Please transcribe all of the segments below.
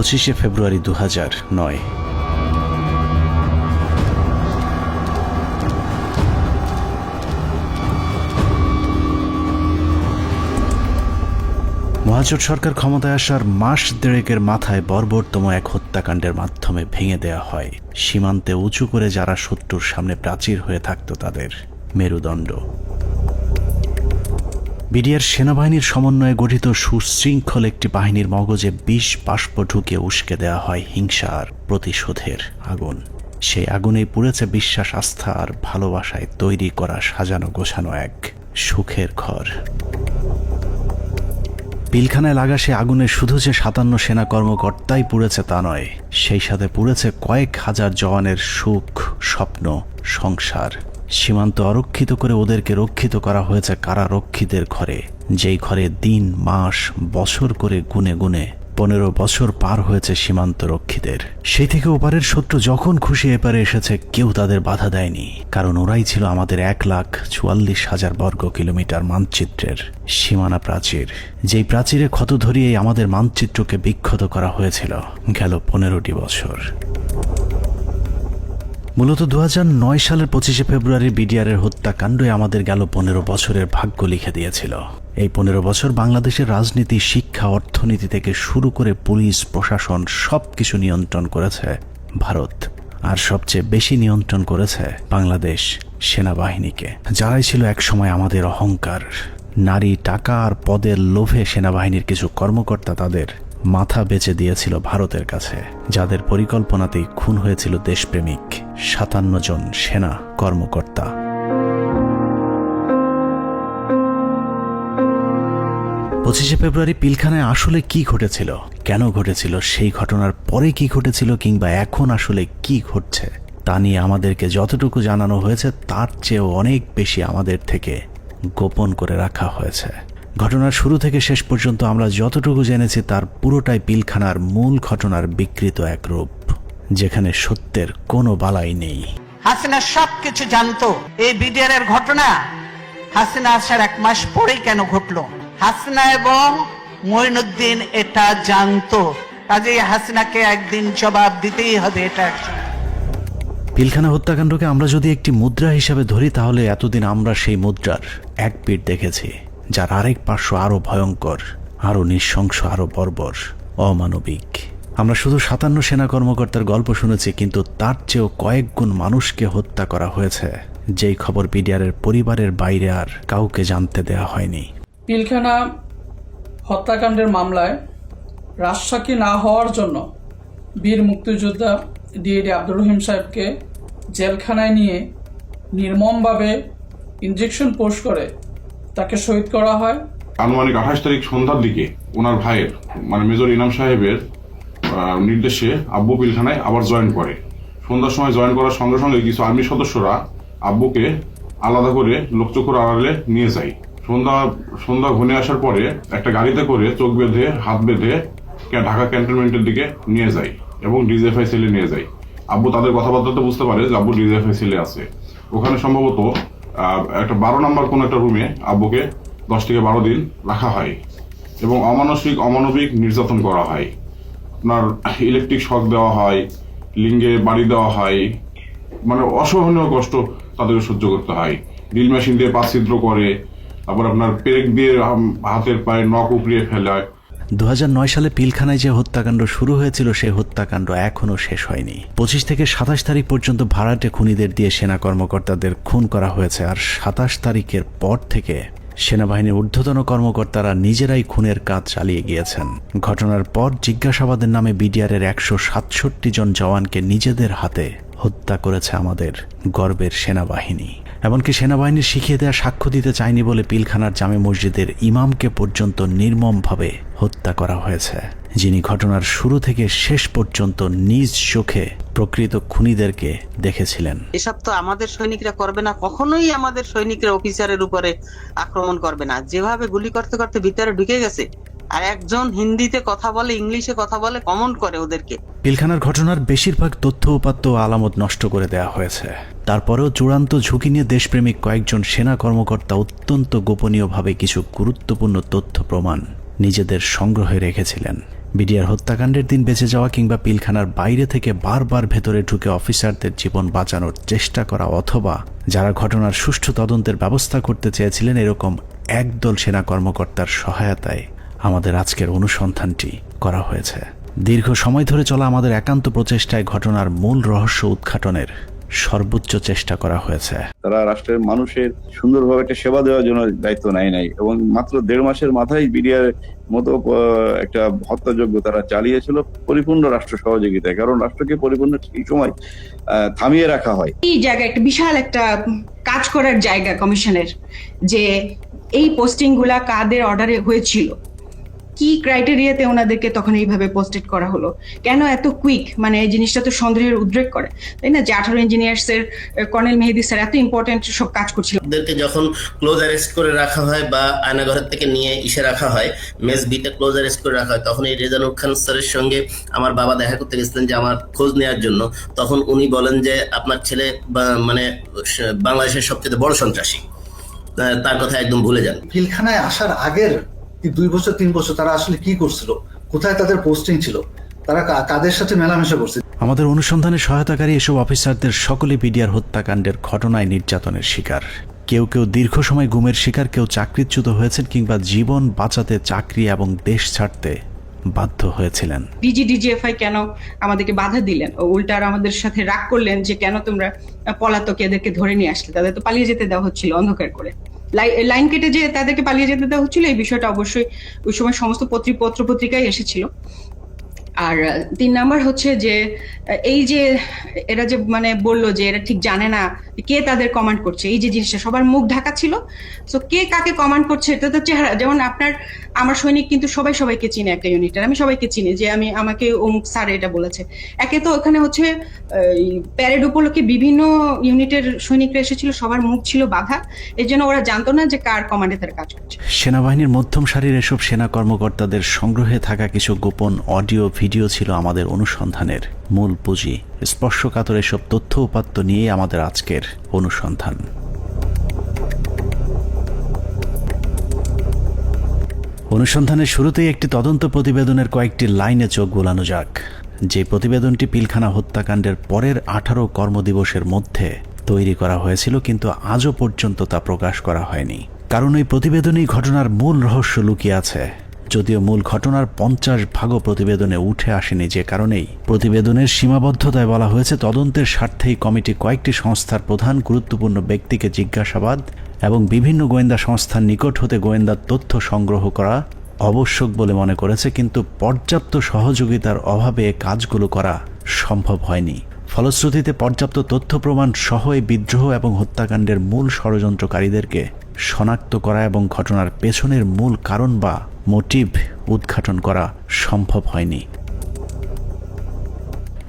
25শে ফেব্রুয়ারি 2009। মহাজোট সরকার ক্ষমতায় আসার মাস দেড়েকের মাথায় বর্বরতম এক হত্যাকাণ্ডের মাধ্যমে ভেঙে দেয়া হয় সীমান্তে উঁচু করে যারা শত্রুর সামনে প্রাচীর হয়ে থাকত তাদের মেরুদণ্ড। বিডিআর সেনাবাহিনীর সমন্বয়ে গঠিত সুশৃঙ্খল একটি বাহিনীর মগজে বিষ বাষ্প ঢুকে উস্কে দেয়া হয় হিংসা আর প্রতিশোধের আগুন। সেই আগুনেই পুড়েছে বিশ্বাস, আস্থা আর ভালোবাসায় তৈরি করা সাজানো গোছানো এক সুখের ঘর। পিলখানায় লাগা সে আগুনে শুধু যে 57 সেনা কর্মকর্তাই পুড়েছে তা নয়, সেই সাথে পুড়েছে কয়েক হাজার জওয়ানের সুখ, স্বপ্ন, সংসার। সীমান্ত অরক্ষিত করে ওদেরকে রক্ষিত করা হয়েছে কারারক্ষীদের ঘরে, যেই ঘরে দিন, মাস, বছর করে গুনে গুনে 15 বছর পার হয়েছে সীমান্ত রক্ষীদের। সেই থেকে ওপারের শত্রু যখন খুশি এপারে এসেছে কেউ তাদের বাধা দেয়নি, কারণ ওরাই ছিল আমাদের 1,44,000 বর্গ কিলোমিটার মানচিত্রের সীমানা প্রাচীর, যেই প্রাচীরে ক্ষত ধরিয়েই আমাদের মানচিত্রকে বিক্ষত করা হয়েছিল গেল 15টি বছর। মূলত 2009 সালের 25শে ফেব্রুয়ারি বিডিআরের হত্যাকাণ্ডই আমাদের গেল 15 বছরের ভাগ্য লিখে দিয়েছিল। এই 15 বছর বাংলাদেশের রাজনীতি, শিক্ষা, অর্থনীতি থেকে শুরু করে পুলিশ, প্রশাসন সবকিছু নিয়ন্ত্রণ করেছে ভারত, আর সবচেয়ে বেশি নিয়ন্ত্রণ করেছে বাংলাদেশ সেনাবাহিনীকে, যারাই ছিল একসময় আমাদের অহংকার। নারী, টাকা আর পদের লোভে সেনাবাহিনীর কিছু কর্মকর্তা তাদের মাথা বেচে দিয়েছিল ভারতের কাছে, যাদের পরিকল্পনাতেই খুন হয়েছিল দেশপ্রেমিক 57 জন সেনা কর্মকর্তা। 25শে ফেব্রুয়ারি পিলখানায় আসলে কি ঘটেছিল, কেন ঘটেছিল, সেই ঘটনার পরে কি ঘটেছিল, কিংবা এখন আসলে কি ঘটছে তা নিয়ে আমাদেরকে যতটুকু জানানো হয়েছে তার চেয়েও অনেক বেশি আমাদের থেকে গোপন করে রাখা হয়েছে। ঘটনার শুরু থেকে শেষ পর্যন্ত আমরা যতটুকু জেনেছি তার পুরোটাই পিলখানার মূল ঘটনার বিকৃত এক রূপ, যেখানে সত্যের কোনো বালাই নেই। হাসিনা সবকিছু জানতো। এই বিডিআর এর ঘটনা হাসিনা আসার 1 মাস পরেই কেন ঘটলো? হাসিনা এবং মঈনুদ্দিন এটা জানতো, কাজেই হাসিনাকে একদিন জবাব দিতেই হবে। এটা পিলখানা হত্যাকাণ্ডকে আমরা যদি একটি মুদ্রা হিসাবে ধরি, তাহলে এতদিন আমরা সেই মুদ্রার এক পিঠ দেখেছি, যার আরেক পার্শ্ব আরো ভয়ঙ্কর, আরো নৃশংস, আরো বর্বর, অমানবিক। আমরা শুধু 57 সেনা কর্মকর্তার গল্প শুনেছি, কিন্তু তার চেয়েও কয়েক গুণ মানুষকে হত্যা করা হয়েছে, যেই খবর বিডিআরের পরিবারের বাইরে আর কাউকে জানতে দেয়া হয়নি। পিলখানা হত্যাকাণ্ডের মামলায় রাজসাক্ষী না হওয়ার জন্য বীর মুক্তিযোদ্ধা ডিএডি আব্দুর রহিম সাহেবকে জেলখানায় নিয়ে নির্মমভাবে ইনজেকশন পোস্ট করে তাকে শহীদ করা হয়। আনুমানিক 28 তারিখ সন্ধ্যার দিকে ওনার ভাইয়ের মেজর ইনাম সাহেবের নির্দেশে আব্বু পিলখানায় আবার জয়েন করে। সন্ধ্যার সময় জয়েন করার সঙ্গে সঙ্গে কিছু আর্মি সদস্যরা আব্বুকে আলাদা করে লোকচক্ষুর আড়ালে নিয়ে যায়। সন্ধ্যা ঘুরে আসার পরে একটা গাড়িতে করে চোখ বেঁধে, হাত বেঁধে ঢাকা ক্যান্টনমেন্টের দিকে নিয়ে যায় এবং ডিজিএফআই সেলে নিয়ে যায়। আব্বু তাদের কথাবার্তাতে বুঝতে পারে যে আব্বু ডিজিএফআই সেলে আছে। ওখানে সম্ভবত একটা 12 নম্বর কোন একটা রুমে আব্বুকে 10 থেকে 12 দিন রাখা হয় এবং অমানবিক নির্যাতন করা হয়। আপনার ইলেকট্রিক শক দেওয়া হয়, লিঙ্গে বাড়ি দেওয়া হয়, অসহনীয় কষ্ট তাদেরকে সহ্য করতে হয়। ড্রিল মেশিন দিয়ে পা ছিদ্র করে, তারপর আপনার পেরেক দিয়ে হাতের পায়ে নখ উপড়িয়ে ফেলায়। 2009 সালে পিলখানায় যে হত্যাকাণ্ড শুরু হয়েছিল সেই হত্যাকাণ্ড এখনো শেষ হয়নি। 25 থেকে 27 তারিখ পর্যন্ত ভাড়াটে খুনিদের দিয়ে সেনা কর্মকর্তাদের খুন করা হয়েছে, আর 27 তারিখের পর থেকে সেনাবাহিনীর ঊর্ধ্বতন কর্মকর্তারা নিজেরাই খুনের কাজ চালিয়ে গিয়েছেন। ঘটনার পর জিজ্ঞাসাবাদের নামে বিডিআরের 167 জন জওয়ানকে নিজেদের হাতে হত্যা করেছে আমাদের গর্বের সেনাবাহিনী। এমনকি সেনাবাহিনীর শিখিয়ে দেওয়া সাক্ষ্য দিতে চায়নি বলে পিলখানার জামে মসজিদের ইমামকে পর্যন্ত নির্মমভাবে হত্যা করা হয়েছে, যিনি ঘটনার শুরু থেকে শেষ পর্যন্ত নিজ চোখে প্রকৃত খুনিদেরকে দেখেছিলেন। এসব তো আমাদের সৈনিকরা করবে না, কখনোই আমাদের সৈনিকরা অফিসারের উপরে আক্রমণ করবে না। যেভাবে গুলি করতে করতে ভিতরে ঢুকে গেছে, আর একজন হিন্দিতে কথা বলে, ইংলিশে কথা বলে, কমেন্ট করে ওদেরকে। পিলখানার ঘটনার বেশিরভাগ তথ্য উপাত্ত ও আলামত নষ্ট করে দেওয়া হয়েছে। তারপরেও চূড়ান্ত ঝুঁকি নিয়ে দেশপ্রেমিক কয়েকজন সেনা কর্মকর্তা অত্যন্ত গোপনীয়ভাবে কিছু গুরুত্বপূর্ণ তথ্য প্রমাণ নিজেদের সংগ্রহে রেখেছিলেন। বিডিআর হত্যাকাণ্ডের দিন বেঁচে যাওয়া কিংবা পিলখানার বাইরে থেকে বারবার ভেতরে ঢুকে অফিসারদের জীবন বাঁচানোর চেষ্টা করা, অথবা যারা ঘটনার সুষ্ঠু তদন্তের ব্যবস্থা করতে চেয়েছিলেন, এরকম একদল সেনা কর্মকর্তার সহায়তায় আমাদের আজকের অনুসন্ধানটি করা হয়েছে। দীর্ঘ সময় ধরে চলা আমাদের একান্ত প্রচেষ্টায় ঘটনার মূল রহস্য উদ্ঘাটনের সর্বোচ্চ চেষ্টা করা হয়েছে। তারা রাষ্ট্রের মানুষের সুন্দরভাবে একটা সেবা দেওয়ার জন্য দায়িত্ব নেয় নাই এবং মাত্র 1.5 মাসের মাথায় বিডিআর মতো একটা হত্যাযজ্ঞ তারা চালিয়েছিল পরিপূর্ণ রাষ্ট্র সহযোগিতায়। কারণ রাষ্ট্রকে পরিপূর্ণ এই সময় থামিয়ে রাখা হয়। এই জায়গা একটা বিশাল একটা কাজ করার জায়গা কমিশনের, যে এই পোস্টিং গুলা কাদের অর্ডারে হয়েছিল, কি ক্রাইটেরিয়াতে ওনাদেরকে তখন এইভাবে পোস্টেড করা হলো, কেন এত কুইক, মানে এই জিনিসটা তো সন্দেহের উদ্রেক করে, তাই না? যে 18 ইঞ্জিনিয়ার্স এর কর্নেল মেহেদী স্যার এত ইম্পর্টেন্ট সব কাজ করছিল, ওদেরকে যখন ক্লোজ অ্যারেস্ট করে রাখা হয় বা আয়নাঘরের থেকে নিয়ে রাখা হয়, মেস বিটা ক্লোজ অ্যারেস্ট করে রাখা হয়, তখন এই রেজানুর খান স্যারের সঙ্গে আমার বাবা দেখা করতে গেছিলেন যে আমার খোঁজ নেওয়ার জন্য। তখন উনি বলেন যে আপনার ছেলে মানে বাংলাদেশের সবচেয়ে বড় সন্ত্রাসী, তার কথা একদম ভুলে যান। পিলখানায় আসার আগের 2 বছর 3 বছর তারা আসলে কি করছিল, কোথায় তাদের পোস্টিং ছিল, তারা কাদের সাথে মেলামেশা করছে। আমাদের অনুসন্ধানে সহায়তাকারী এসব অফিসারদের সকলে বিডিআর হত্যাকাণ্ডের ঘটনায় নির্যাতনের শিকার। কেউ কেউ দীর্ঘ সময় গুমের শিকার, কেউ চাকরিচ্যুত হয়েছেন কিংবা জীবন বাঁচাতে চাকরি এবং দেশ ছাড়তে বাধ্য হয়েছিলেন। ডিজিএফআই কেন আমাদেরকে বাধা দিলেন, উল্টা আর আমাদের সাথে রাগ করলেন যে কেন তোমরা পলাতক এদেরকে ধরে নিয়ে আসলে, তাদের তো পালিয়ে যেতে দেওয়া হচ্ছিল অন্ধকার করে, লাইন কেটে যে তাদেরকে পালিয়ে যেতে দেওয়া হচ্ছিল। এই বিষয়টা অবশ্যই ওই সময় সমস্ত পত্রিকায় এসেছিল। আর 3 নাম্বার হচ্ছে যে এই যে এরা যে মানে বললো যে এরা ঠিক জানে না কে তাদের কমান্ড করছে, এই যে জিনিসটা সবার মুখ ঢাকা ছিল। সো কে কাকে কমান্ড করছে এটা তো চেহারা, যেমন আমার সৈনিক কিন্তু সবাইকে চিনে একটা ইউনিটের, আমি সবাইকে চিনি যে আমাকে অমুক স্যার এটা বলেছে। একে তো ওখানে হচ্ছে প্যারেড উপলক্ষে বিভিন্ন ইউনিটের সৈনিকরা এসেছিল, সবার মুখ ছিল বাধা, এর জন্য ওরা জানতো না যে কার কমান্ডে তারা কাজ করছে। সেনাবাহিনীর মধ্যম সারির এসব সেনা কর্মকর্তাদের সংগ্রহে থাকা কিছু গোপন অডিও ভিডিও ছিল আমাদের অনুসন্ধানের মূল পুঁজি। স্পর্শকাতর এসব তথ্য উপাত্ত নিয়ে আমাদের আজকের অনুসন্ধান। অনুসন্ধানের শুরুতেই একটি তদন্ত প্রতিবেদনের কয়েকটি লাইনে চোখ বোলানো যাক। যে প্রতিবেদনটি পিলখানা হত্যাকাণ্ডের পরের 18 কর্মদিবসের মধ্যে তৈরি করা হয়েছিল, কিন্তু আজও পর্যন্ত তা প্রকাশ করা হয়নি। কারণ এই প্রতিবেদনেই ঘটনার মূল রহস্য লুকিয়ে আছে। যদিও মূল ঘটনার 50 ভাগও প্রতিবেদনে উঠে আসেনি, যে কারণেই প্রতিবেদনের সীমাবদ্ধতায় বলা হয়েছে তদন্তের স্বার্থেই কমিটি কয়েকটি সংস্থার প্রধান গুরুত্বপূর্ণ ব্যক্তিকে জিজ্ঞাসাবাদ এবং বিভিন্ন গোয়েন্দা সংস্থার নিকট হতে গোয়েন্দা তথ্য সংগ্রহ করা আবশ্যক বলে মনে করেছে, কিন্তু পর্যাপ্ত সহযোগিতার অভাবে কাজগুলো করা সম্ভব হয়নি। ফলশ্রুতিতে পর্যাপ্ত তথ্য প্রমাণ সহ এই বিদ্রোহ এবং হত্যাকাণ্ডের মূল ষড়যন্ত্রকারীদেরকে শনাক্ত করা এবং ঘটনার পেছনের মূল কারণ বা মোটিভ উদ্ঘাটন করা সম্ভব হয়নি।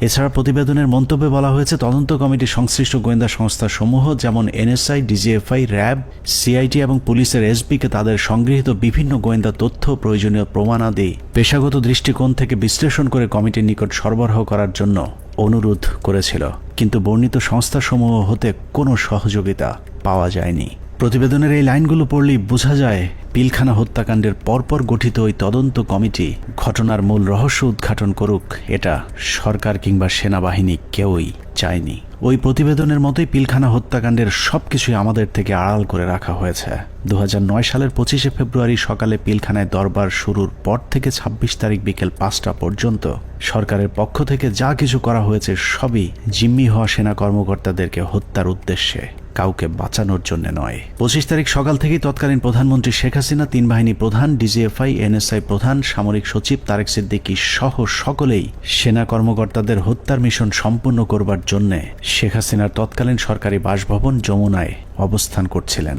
এছাড়া প্রতিবেদনের মন্তব্যে বলা হয়েছে তদন্ত কমিটি সংশ্লিষ্ট গোয়েন্দা সংস্থা সমূহ যেমন এনএসআই, ডিজিএফআই, র্যাব, সিআইটি এবং পুলিশের এসবিকে তাদের সংগৃহীত বিভিন্ন গোয়েন্দা তথ্য, প্রয়োজনীয় প্রমাণাদি পেশাগত দৃষ্টিকোণ থেকে বিশ্লেষণ করে কমিটির নিকট সরবরাহ করার জন্য অনুরোধ করেছিল, কিন্তু বর্ণিত সংস্থাসমূহ হতে কোনো সহযোগিতা পাওয়া যায়নি। প্রতিবেদনের এই লাইনগুলো পড়লেই বোঝা যায় পিলখানা হত্যাকাণ্ডের পরপর গঠিত ওই তদন্ত কমিটি ঘটনার মূল রহস্য উদ্ঘাটন করুক, এটা সরকার কিংবা সেনাবাহিনী কেউই চায়নি। ওই প্রতিবেদনের মতোই পিলখানা হত্যাকাণ্ডের সবকিছুই আমাদের থেকে আড়াল করে রাখা হয়েছে। 2009 সালের 25 ফেব্রুয়ারি সকালে পিলখানায় দরবার শুরুর পর থেকে 26 তারিখ বিকেল 5টা পর্যন্ত সরকারের পক্ষ থেকে যা কিছু করা হয়েছে সবই জিম্মি হওয়া সেনা কর্মকর্তাদেরকে হত্যার উদ্দেশ্যে, কাউকে বাঁচানোর জন্য নয়। 25 তারিখ সকাল থেকেই তৎকালীন প্রধানমন্ত্রী শেখ হাসিনা, 3 বাহিনী প্রধান, ডিজিএফআই, এনএসআই প্রধান, সামরিক সচিব তারেক সিদ্দিকী সহ সকলেই সেনা কর্মকর্তাদের হত্যার মিশন সম্পূর্ণ করবার জন্য শেখ হাসিনার তৎকালীন সরকারি বাসভবন যমুনায় অবস্থান করছিলেন।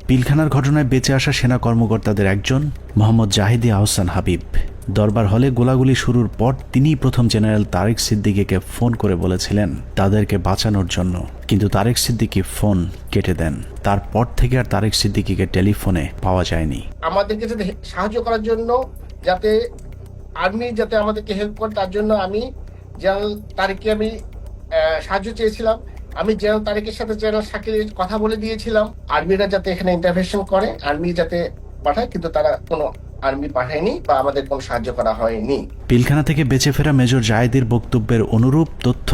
পিলখানার ঘটনায় বেঁচে আসা সেনা কর্মকর্তাদের একজন মোহাম্মদ জাহিদি আহসান হাবিব দরবার হলে গোলাগুলি শুরুর পর তিনিই প্রথম জেনারেল তারেক সিদ্দিকীকে ফোন করে বলেছিলেন তাদেরকে বাঁচানোর জন্য, কিন্তু তারেক সিদ্দিকী ফোন কেটে দেন। তারপর থেকে আর তারেক সিদ্দিকীকে টেলিফোনে পাওয়া যায়নি। আমাদেরকে যাতে সাহায্য করার জন্য, যাতে আর্মি যাতে আমাদেরকে হেল্প করে, তার জন্য আমি জেনারেল তারেককে আমি সাহায্য চেয়েছিলাম। আমি জেনারেল তারেকের সাথে জেনারেল শাকিলের কথা বলে দিয়েছিলাম আর্মিরা যাতে এখানে ইন্টারভেনশন করে, আর্মি যাতে পাঠায়, কিন্তু তারা কোনো আর্মি পাঠায়নি বা আমাদের কোনো সাহায্য করা হয়নি। পিলখানা থেকে বেঁচে ফেরা মেজর জায়েদের বক্তব্যের অনুরূপ তথ্য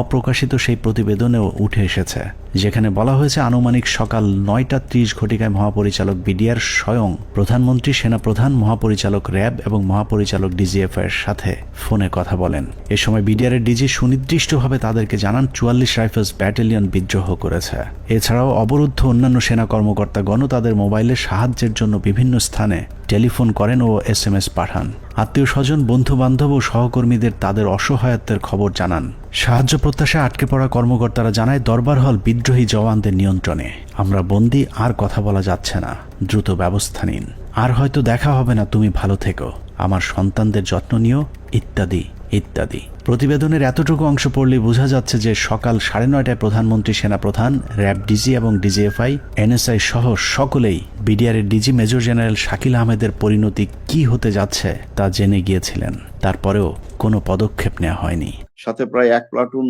অপ্রকাশিত সেই প্রতিবেদনেও উঠে এসেছে, যেখানে বলা হয়েছে আনুমানিক সকাল 9:30 ঘটিকায় মহাপরিচালক বিডিআর স্বয়ং প্রধানমন্ত্রী, সেনাপ্রধান, মহাপরিচালক র্যাব এবং মহাপরিচালক ডিজিএফ এর সাথে ফোনে কথা বলেন। এ সময় বিডিআর এর ডিজি সুনির্দিষ্টভাবে তাদেরকে জানান 44 রাইফেলস ব্যাটালিয়ন বিদ্রোহ করেছে। এছাড়াও অবরুদ্ধ অন্যান্য সেনা কর্মকর্তাগণও তাদের মোবাইলে সাহায্যের জন্য বিভিন্ন স্থানে টেলিফোন করেন ও SMS পাঠান। আত্মীয় স্বজন, বন্ধু বান্ধব ও সহকর্মীদের তাদের অসহায়ত্বের খবর জানান। সাহায্য প্রত্যাশায় আটকে পড়া কর্মকর্তারা জানায় দরবার হল বিদ্রোহী জওয়ানদের নিয়ন্ত্রণে, আমরা বন্দী, আর কথা বলা যাচ্ছে না, দ্রুত ব্যবস্থা নিন, আর হয়তো দেখা হবে না, তুমি ভালো থেকো, আমার সন্তানদের যত্ন নিও, ইত্যাদি ইত্যাদি। প্রতিবেদনের এতটুকু অংশ পড়লেই বোঝা যাচ্ছে যে সকাল 9:30টায় প্রধানমন্ত্রী, সেনাপ্রধান, র্যাব ডিজি এবং ডিজিএফআই, NSI সহ সকলেই বিডিআর এর ডিজি মেজর জেনারেল শাকিল আহমেদের পরিণতি কি হতে যাচ্ছে তা জেনে গিয়েছিলেন। তারপরেও কোনো পদক্ষেপ নেওয়া হয়নি। সাথে প্রায় 1 প্লাটুন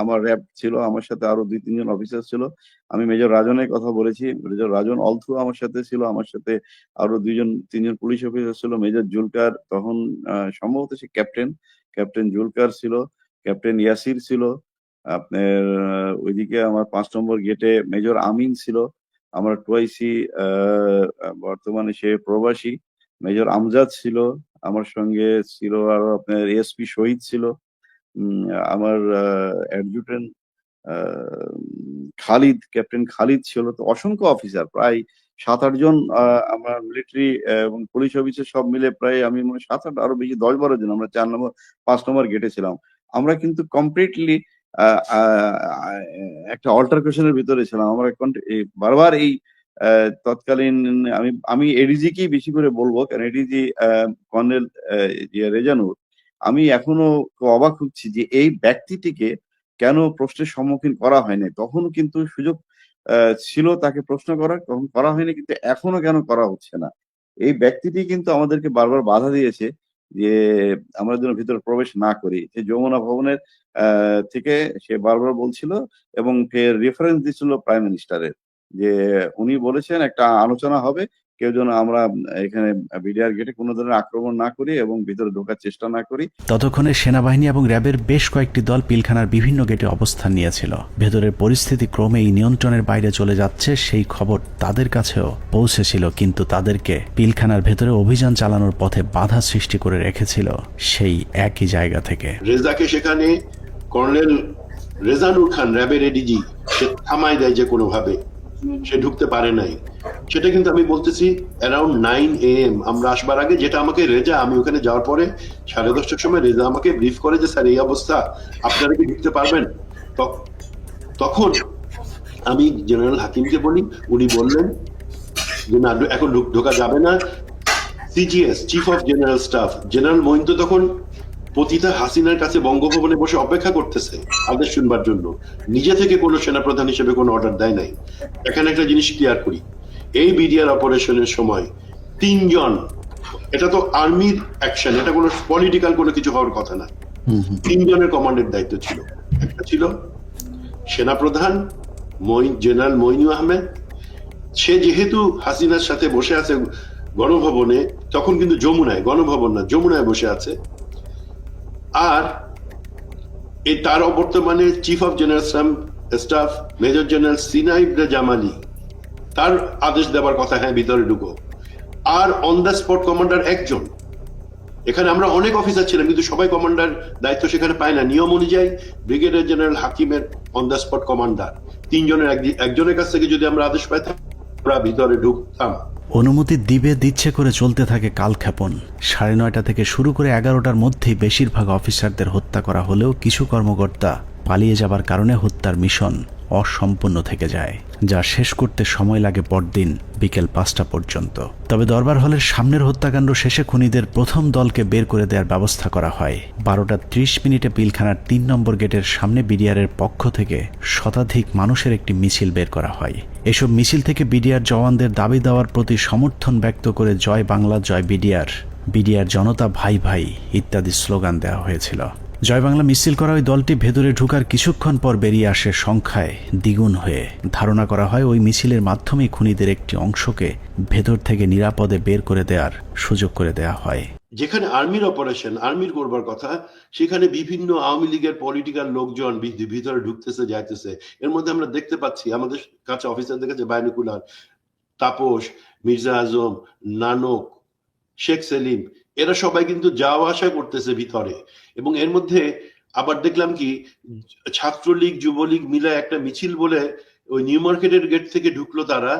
আমার র্যাব ছিল, আমার সাথে আরো 2-3 জন অফিসার ছিল। আমি মেজর রাজনের কথা বলেছি, মেজর রাজন অলথ্রু আমার সাথে ছিল, আমার সাথে আরো 2-3 জন পুলিশ অফিসার ছিল। মেজর জুলকার তখন সম্ভবত সে ক্যাপ্টেন জুলকার ছিল, ক্যাপ্টেন ইয়াসির ছিল, আপনার ওইদিকে আমার 5 নম্বর গেটে মেজর আমিন ছিল, আমার টুয়াইসি বর্তমানে সে প্রবাসী মেজর আমজাদ ছিল, আমার সঙ্গে ছিল আরো আপনার এসপি শহীদ ছিল, আমার অ্যাডজুটেন্ট খালিদ, ক্যাপ্টেন খালিদ ছিল। তো অসংখ্য অফিসার, প্রায় 7-8 জন আমার মিলিটারি এবং পুলিশ অফিসার সব মিলে প্রায় আমি মনে 7-8 আরো বেশি 10-12 জন আমরা 4 নম্বর 5 নম্বর গেটে ছিলাম। আমরা কিন্তু কমপ্লিটলি একটা অল্টারকেশনের ভিতরে ছিলাম। আমরা বারবার এই তৎকালীন আমি এডিজি কেই বেশি করে বলবো, কারণ এডিজি কর্নেল রেজানুর, আমি এখনো অবাক হচ্ছি যে এই ব্যক্তিটিকে কেন প্রশ্নের সম্মুখীন করা হয়নি। তখন কিন্তু সুযোগ ছিল তাকে প্রশ্ন করার, তখন করা হয়নি, কিন্তু এখনো কেন করা হচ্ছে না। এই ব্যক্তিটি কিন্তু আমাদেরকে বারবার বাধা দিয়েছে যে আমরা যেন ভিতরে প্রবেশ না করি। যে যমুনা ভবনের থেকে সে বারবার বলছিল এবং ফের রেফারেন্স দিচ্ছিল প্রাইম মিনিস্টারের, যে উনি বলেছেন একটা আলোচনা হবে, কেউ যেন আমরা এখানে বিডিআর গেটে কোনো ধরনের আক্রমণ না করি এবং ভিতরে ঢোকার চেষ্টা না করি। ততক্ষণে সেনাবাহিনী এবং র্যাবের বেশ কয়েকটি দল পিলখানার বিভিন্ন গেটে অবস্থান নিয়েছিল। ভেতরের পরিস্থিতি ক্রমেই নিয়ন্ত্রণের বাইরে চলে যাচ্ছে সেই খবর তাদের কাছেও পৌঁছেছিল, কিন্তু তাদেরকে পিলখানার ভেতরে অভিযান চালানোর পথে বাধা সৃষ্টি করে রেখেছিল সেই একই জায়গা থেকে। রেজাকে সেখানে কর্নেল রেজানুর খান, র্যাবের এডিজি, সে থামাই দেয় যে কোনোভাবে, সে ঢুকতে পারে নাই। সেটা কিন্তু আমি বলতেছি অ্যারাউন্ড 9 AM আমরা আসবার আগে, যেটা আমাকে রেজা, আমি ওখানে যাওয়ার পরে 10:30টার সময় রেজা আমাকে ব্রিফ করে যে স্যার এই অবস্থা, আপনারা কি ঢুকতে পারবেন? তখন আমি জেনারেল হাকিমকে বলি, উনি বললেন যে না, এখন ঢোকা যাবে না। CGS, chief of general staff, general Moeen তো তখন পতিতা হাসিনার কাছে বঙ্গভবনে বসে অপেক্ষা করতেছে আদেশ শুনবার জন্য, নিজে থেকে কোনো সেনাপ্রধান হিসেবে কোনো অর্ডার দেয় নাই। এখানে একটা জিনিস ক্লিয়ার করি, এই বিডিআর অপারেশনের সময় 3 জন, এটা তো আর্মির অ্যাকশন, এটা কোনো পলিটিক্যাল কোনো কিছু হওয়ার কথা না, 3 জনের কমান্ডের দায়িত্ব ছিল। একটা ছিল সেনাপ্রধান জেনারেল মইনু আহমেদ, সে যেহেতু হাসিনার সাথে বসে আছে গণভবনে, তখন কিন্তু যমুনায়, গণভবন না যমুনায় বসে আছে। আর এই তার বর্তমানে chief of general staff major general সিনাইব জামালি, তার আদেশ দেওয়ার কথা, হ্যাঁ ভিতরে ঢুকো। আর অন দ্য স্পট কমান্ডার একজন। এখানে আমরা অনেক অফিসার ছিলাম, কিন্তু সবাই কমান্ডার দায়িত্ব সেখানে পায় না। নিয়ম অনুযায়ী ব্রিগেডিয়ার জেনারেল হাকিমের অন দ্য স্পট কমান্ডার, 3 জনের একজনের কাছ থেকে যদি আমরা আদেশ পাইতাম আমরা ভিতরে ঢুকতাম। অনুমতি দিচ্ছে করে চলতে থাকে কালক্ষেপণ। 9:30 থেকে শুরু করে 11টার মধ্যেই বেশিরভাগ অফিসারদের হত্যা করা হলেও কিছু কর্মকর্তা পালিয়ে যাবার কারণে হত্যার মিশন অসম্পূর্ণ থেকে যায়, যা শেষ করতে সময় লাগে পরদিন বিকেল 5টা পর্যন্ত। তবে দরবার হলের সামনের হত্যাকাণ্ড শেষে খুনিদের প্রথম দলকে বের করে দেওয়ার ব্যবস্থা করা হয়। 12:30 পিলখানার 3 নম্বর গেটের সামনে বিডিআরের পক্ষ থেকে শতাধিক মানুষের একটি মিছিল বের করা হয়। এসব মিছিল থেকে বিডিআর জওয়ানদের দাবি দেওয়ার প্রতি সমর্থন ব্যক্ত করে জয় বাংলা, জয় বিডিআর, বিডিআর জনতা ভাই ভাই ইত্যাদি স্লোগান দেওয়া হয়েছিল। জয় বাংলা মিছিল করা ওই দলটি ভেতরে ঢুকার কিছুক্ষণ পর বেরিয়ে আসে সংখ্যায় দ্বিগুণ হয়ে। ধারণা করা হয় ওই মিছিলের মাধ্যমেই খুনিদের একটি অংশকে ভেতর থেকে নিরাপদে বের করে দেওয়ার সুযোগ করে দেওয়া হয়। যেখানে আর্মির অপারেশন, আর্মির করবার কথা, সেখানে বিভিন্ন আওয়ামী লীগের পলিটিক্যাল লোকজন ভিতরে ঢুকতেছে যাইতেছে। এর মধ্যে আমরা দেখতে পাচ্ছি আমাদের কাছে অফিসারদের কাছে বাইনকুলার, তাপস, মির্জা আজম, নানক, শেখ সেলিম, এরা সবাই কিন্তু যাওয়া আসা করতেছে ভিতরে। এবং এর মধ্যে আবার দেখলাম কি ছাত্রলীগ যুবলীগ মিলে একটা মিছিল বলে ওই নিউ মার্কেটের গেট থেকে ঢুকলো, তারা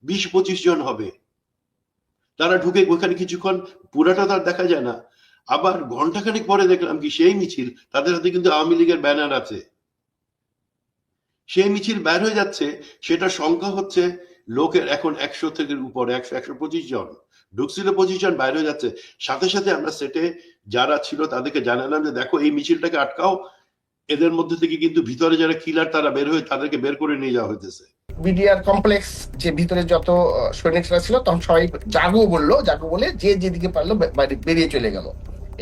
20-25 জন হবে। তারা ঢুকে ওখানে কিছুক্ষণ, পুরাটা তার দেখা যায় না। আবার ঘন্টাখানেক পরে দেখলাম কি সেই মিছিল, তাদের হাতে কিন্তু আওয়ামী লীগের ব্যানার আছে, সেই মিছিল বের হয়ে যাচ্ছে। সেটা সংখ্যা হচ্ছে লোকের এখন 100 থেকে উপরে, 100-125 জন ঢুকছিল, 25 জন বাইরে হয়ে যাচ্ছে। সাথে সাথে আমরা সেটে যারা ছিল তাদেরকে জানালাম যে দেখো এই মিছিলটাকে আটকাও, এদের মধ্যে থেকে কিন্তু ভিতরে যারা কিলার তারা বের হয়ে তাদেরকে বের করে নিয়ে যাওয়া হইতেছে। বিডিআর কমপ্লেক্স যে ভিতরে যত সৈনিকরা ছিল তখন সবাই জাগো বলে যে যেদিকে পারলো বেরিয়ে চলে গেল।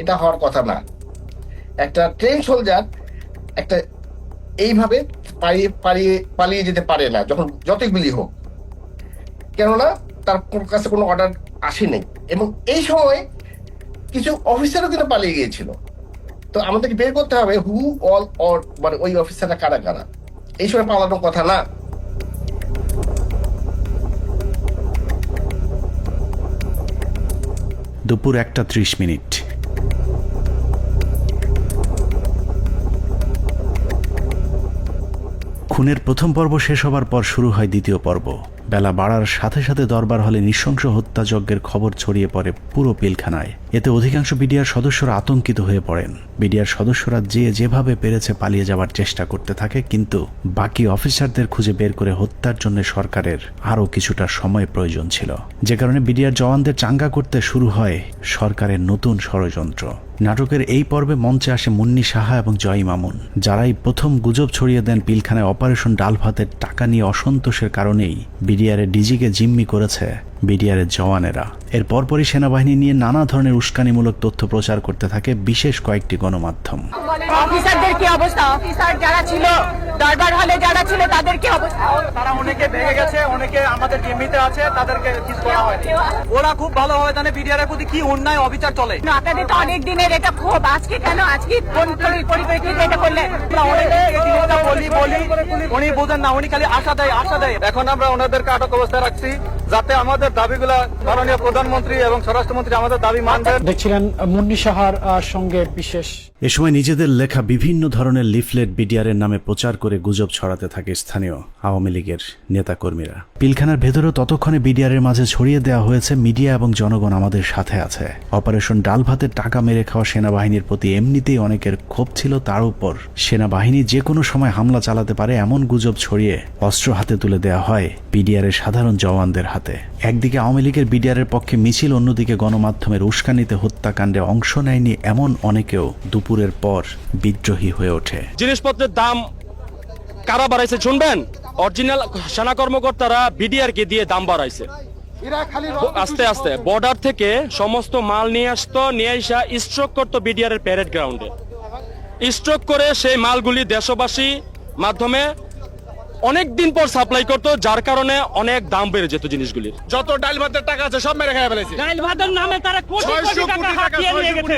এটা হওয়ার কথা না। একটা ট্রেন সোলজার একটা এইভাবে পালিয়ে যেতে পারে না, যখন যতই গুলি হোক, কেননা তার কাছে কোনো অর্ডার আসেনি। এবং এই সময় কিছু অফিসারও কিন্তু পালিয়ে গিয়েছিল। তো আমাদেরকে বের করতে হবে হু অল অর, মানে ওই অফিসাররা কারা কারা। এই সময় পালানোর কথা না। দুপুর 1:30। খুনের প্রথম পর্ব শেষ হবার পর শুরু হয় দ্বিতীয় পর্ব। বেলা বাড়ার সাথে সাথে দরবার হলে নৃশংস হত্যাযজ্ঞের খবর ছড়িয়ে পড়ে পুরো পিলখানায়। এতে অধিকাংশ বিডিআর সদস্যরা আতঙ্কিত হয়ে পড়েন। বিডিআর সদস্যরা যেভাবে পেরেছে পালিয়ে যাওয়ার চেষ্টা করতে থাকে, কিন্তু বাকি অফিসারদের খুঁজে বের করে হত্যার জন্য সরকারের আরও কিছুটা সময় প্রয়োজন ছিল, যে কারণে বিডিআর জওয়ানদের চাঙ্গা করতে শুরু হয় সরকারের নতুন ষড়যন্ত্র। নাটকের এই পর্বে মঞ্চে আসে মুন্নি সাহা এবং জয় মামুন, যারাই প্রথম গুজব ছড়িয়ে দেন পিলখানায় অপারেশন ডাল ভাতের টাকা নিয়ে অসন্তোষের কারণেই বিডিআরের ডিজিকে জিম্মি করেছে বিডিআরের জওয়ানেরা। এর পরপরই সেনাবাহিনী নিয়ে নানা ধরনের উস্কানিমূলক তথ্য প্রচার করতে থাকে বিশেষ কয়েকটি গণমাধ্যম। অফিসারদের কি অবস্থা? অফিসার যারা ছিল দরবার হলে যারা ছিল তাদের কি অবস্থা? তারা অনেকে ভেঙে গেছে, অনেকে আমাদের জিম্মিতে আছে, তাদেরকে কিছু করা হয়নি। ওরা খুব ভালোভাবে জানে বিডিআর এর প্রতি কি অন্যায় অবিচার চলে। আপনাদের তো অনেক দিনের এটা ক্ষোভ, আজকে কেন, আজকে কোন পরিপ্রেক্ষিতে এটা করলেন? উনি বোঝেন না, উনি খালি আশা দেয়। এখন আমরা ওনাদেরকে আটক অবস্থায় রাখছি যাতে আমাদের দাবিগুলা মাননীয় প্রধানমন্ত্রী এবং স্বরাষ্ট্রমন্ত্রী আমাদের দাবি মানবেন। দেখছিলেন মুন্নি সাহার সঙ্গে বিশেষ। এ সময় নিজেদের লেখা বিভিন্ন ধরনের লিফলেট বিডিআরের নামে প্রচার করে গুজব ছড়াতে থাকে স্থানীয় আওয়ামী লীগের নেতাকর্মীরা। পিলখানার ভেতরেও ততক্ষণে বিডিআরের মাঝে ছড়িয়ে দেওয়া হয়েছে মিডিয়া এবং জনগণ আমাদের সাথে আছে। অপারেশন ডাল ভাতের টাকা মেরে খাওয়া সেনাবাহিনীর প্রতি এমনিতেই অনেকের ক্ষোভ ছিল, তার উপর সেনাবাহিনী যে কোনো সময় হামলা চালাতে পারে এমন গুজব ছড়িয়ে অস্ত্র হাতে তুলে দেওয়া হয় বিডিআরের সাধারণ জওয়ানদের হাতে। একদিকে আওয়ামী লীগের বিডিআরের পক্ষে মিছিল, অন্যদিকে গণমাধ্যমের উস্কানিতে হত্যাকাণ্ডে অংশ নেয়নি এমন অনেকেও দুপুরের পর বিদ্রোহী হয়ে ওঠে। জিনিসপত্রের দাম কারা বাড়াইছে শুনবেন? অরিজিনাল সেনা কর্মকর্তারা বিডিআর কে দিয়ে দাম বাড়াইছে। আস্তে আস্তে বর্ডার থেকে সমস্ত মাল নিয়ে আসতো, নিয়ে আসা স্ট্রোক করতো বিডিআর এর প্যারেড গ্রাউন্ডে। স্ট্রোক করে সেই মালগুলি দেশবাসী মাধ্যমে অনেক দিন পর সাপ্লাই করতো, যার কারণে অনেক দাম বেড়ে যেত জিনিসগুলির। যত ডাল ভাতের টাকা আছে সব মেরে খেয়ে ফেলেছে। ডাল ভাতের নামে তারা কোটি টাকা হাতিয়ে নিয়ে গেছে,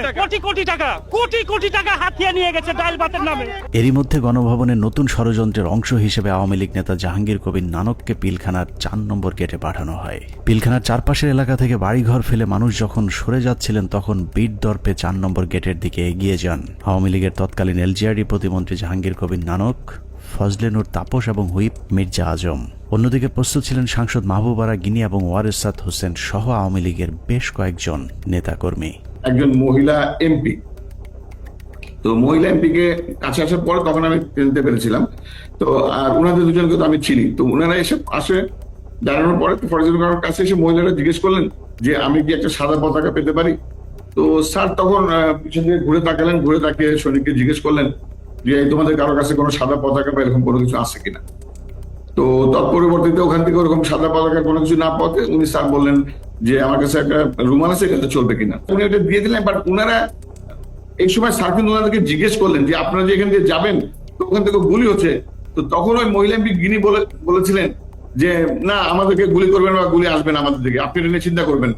কোটি টাকা হাতিয়ে নিয়ে গেছে ডাল ভাতের নামে। এরই মধ্যে গণভবনের নতুন ষড়যন্ত্রের অংশ হিসেবে আওয়ামী লীগ নেতা জাহাঙ্গীর কবির নানককে পিলখানার 4 নম্বর গেটে পাঠানো হয়। পিলখানার চারপাশের এলাকা থেকে বাড়িঘর ফেলে মানুষ যখন সরে যাচ্ছিলেন, তখন বীর দর্পে 4 নম্বর গেটের দিকে এগিয়ে যান আওয়ামী লীগের তৎকালীন এলজিআরডি প্রতিমন্ত্রী জাহাঙ্গীর কবির নানক, ফজলে নূর তাপস এবং হুইপ মির্জা আজম। অন্যদিকে প্রস্তুত ছিলেন সাংসদ মাহবুবারা গিনি এবং ওয়ারেসাত হোসেন সহ আওয়ামী লীগের বেশ কয়েকজন নেতাকর্মী। একজন মহিলা এমপি, তো মহিলা এমপিকে কাছে আসার পরে তখন আমি চিনতে পেরেছিলাম। তো আর ওনাদের দুজনকে তো আমি চিনি। তো ওনারা এসে আসে জানানোর পরে ফরেস্ট গার্ডের কাছে এসে মহিলারা জিজ্ঞেস করলেন যে আমি কি একটা সাদা পতাকা পেতে পারি। তো স্যার তখন পিছন দিকে ঘুরে তাকালেন, ঘুরে তাকিয়ে সৈনিককে জিজ্ঞেস করলেন যে তোমাদের কারো কাছে কোনো সাদা পতাকা বা এরকম কোনো কিছু আছে কিনা। তো তৎপরিবর্তিতে ওখান থেকে ওরকম সাদা পতাকা কোনো কিছু না পাওয়াতে উনি স্যার বললেন যে আমার কাছে একটা রুমাল আছে, এটা চলবে কিনা। উনি ওটা দিয়ে দিলেন, বাট ওনারা এই সময় স্যার কিন্তু ওনাদেরকে জিজ্ঞেস করলেন যে আপনারা যে এখান দিয়ে যাবেন তো ওখান থেকে গুলি হচ্ছে, তো তখন ওই মহিলা এমপি গিনি বলেছিলেন যে না আমাদেরকে গুলি করবেন বা গুলি আসবে না আমাদের দিকে, আপনি এটা নিয়ে চিন্তা করবেন।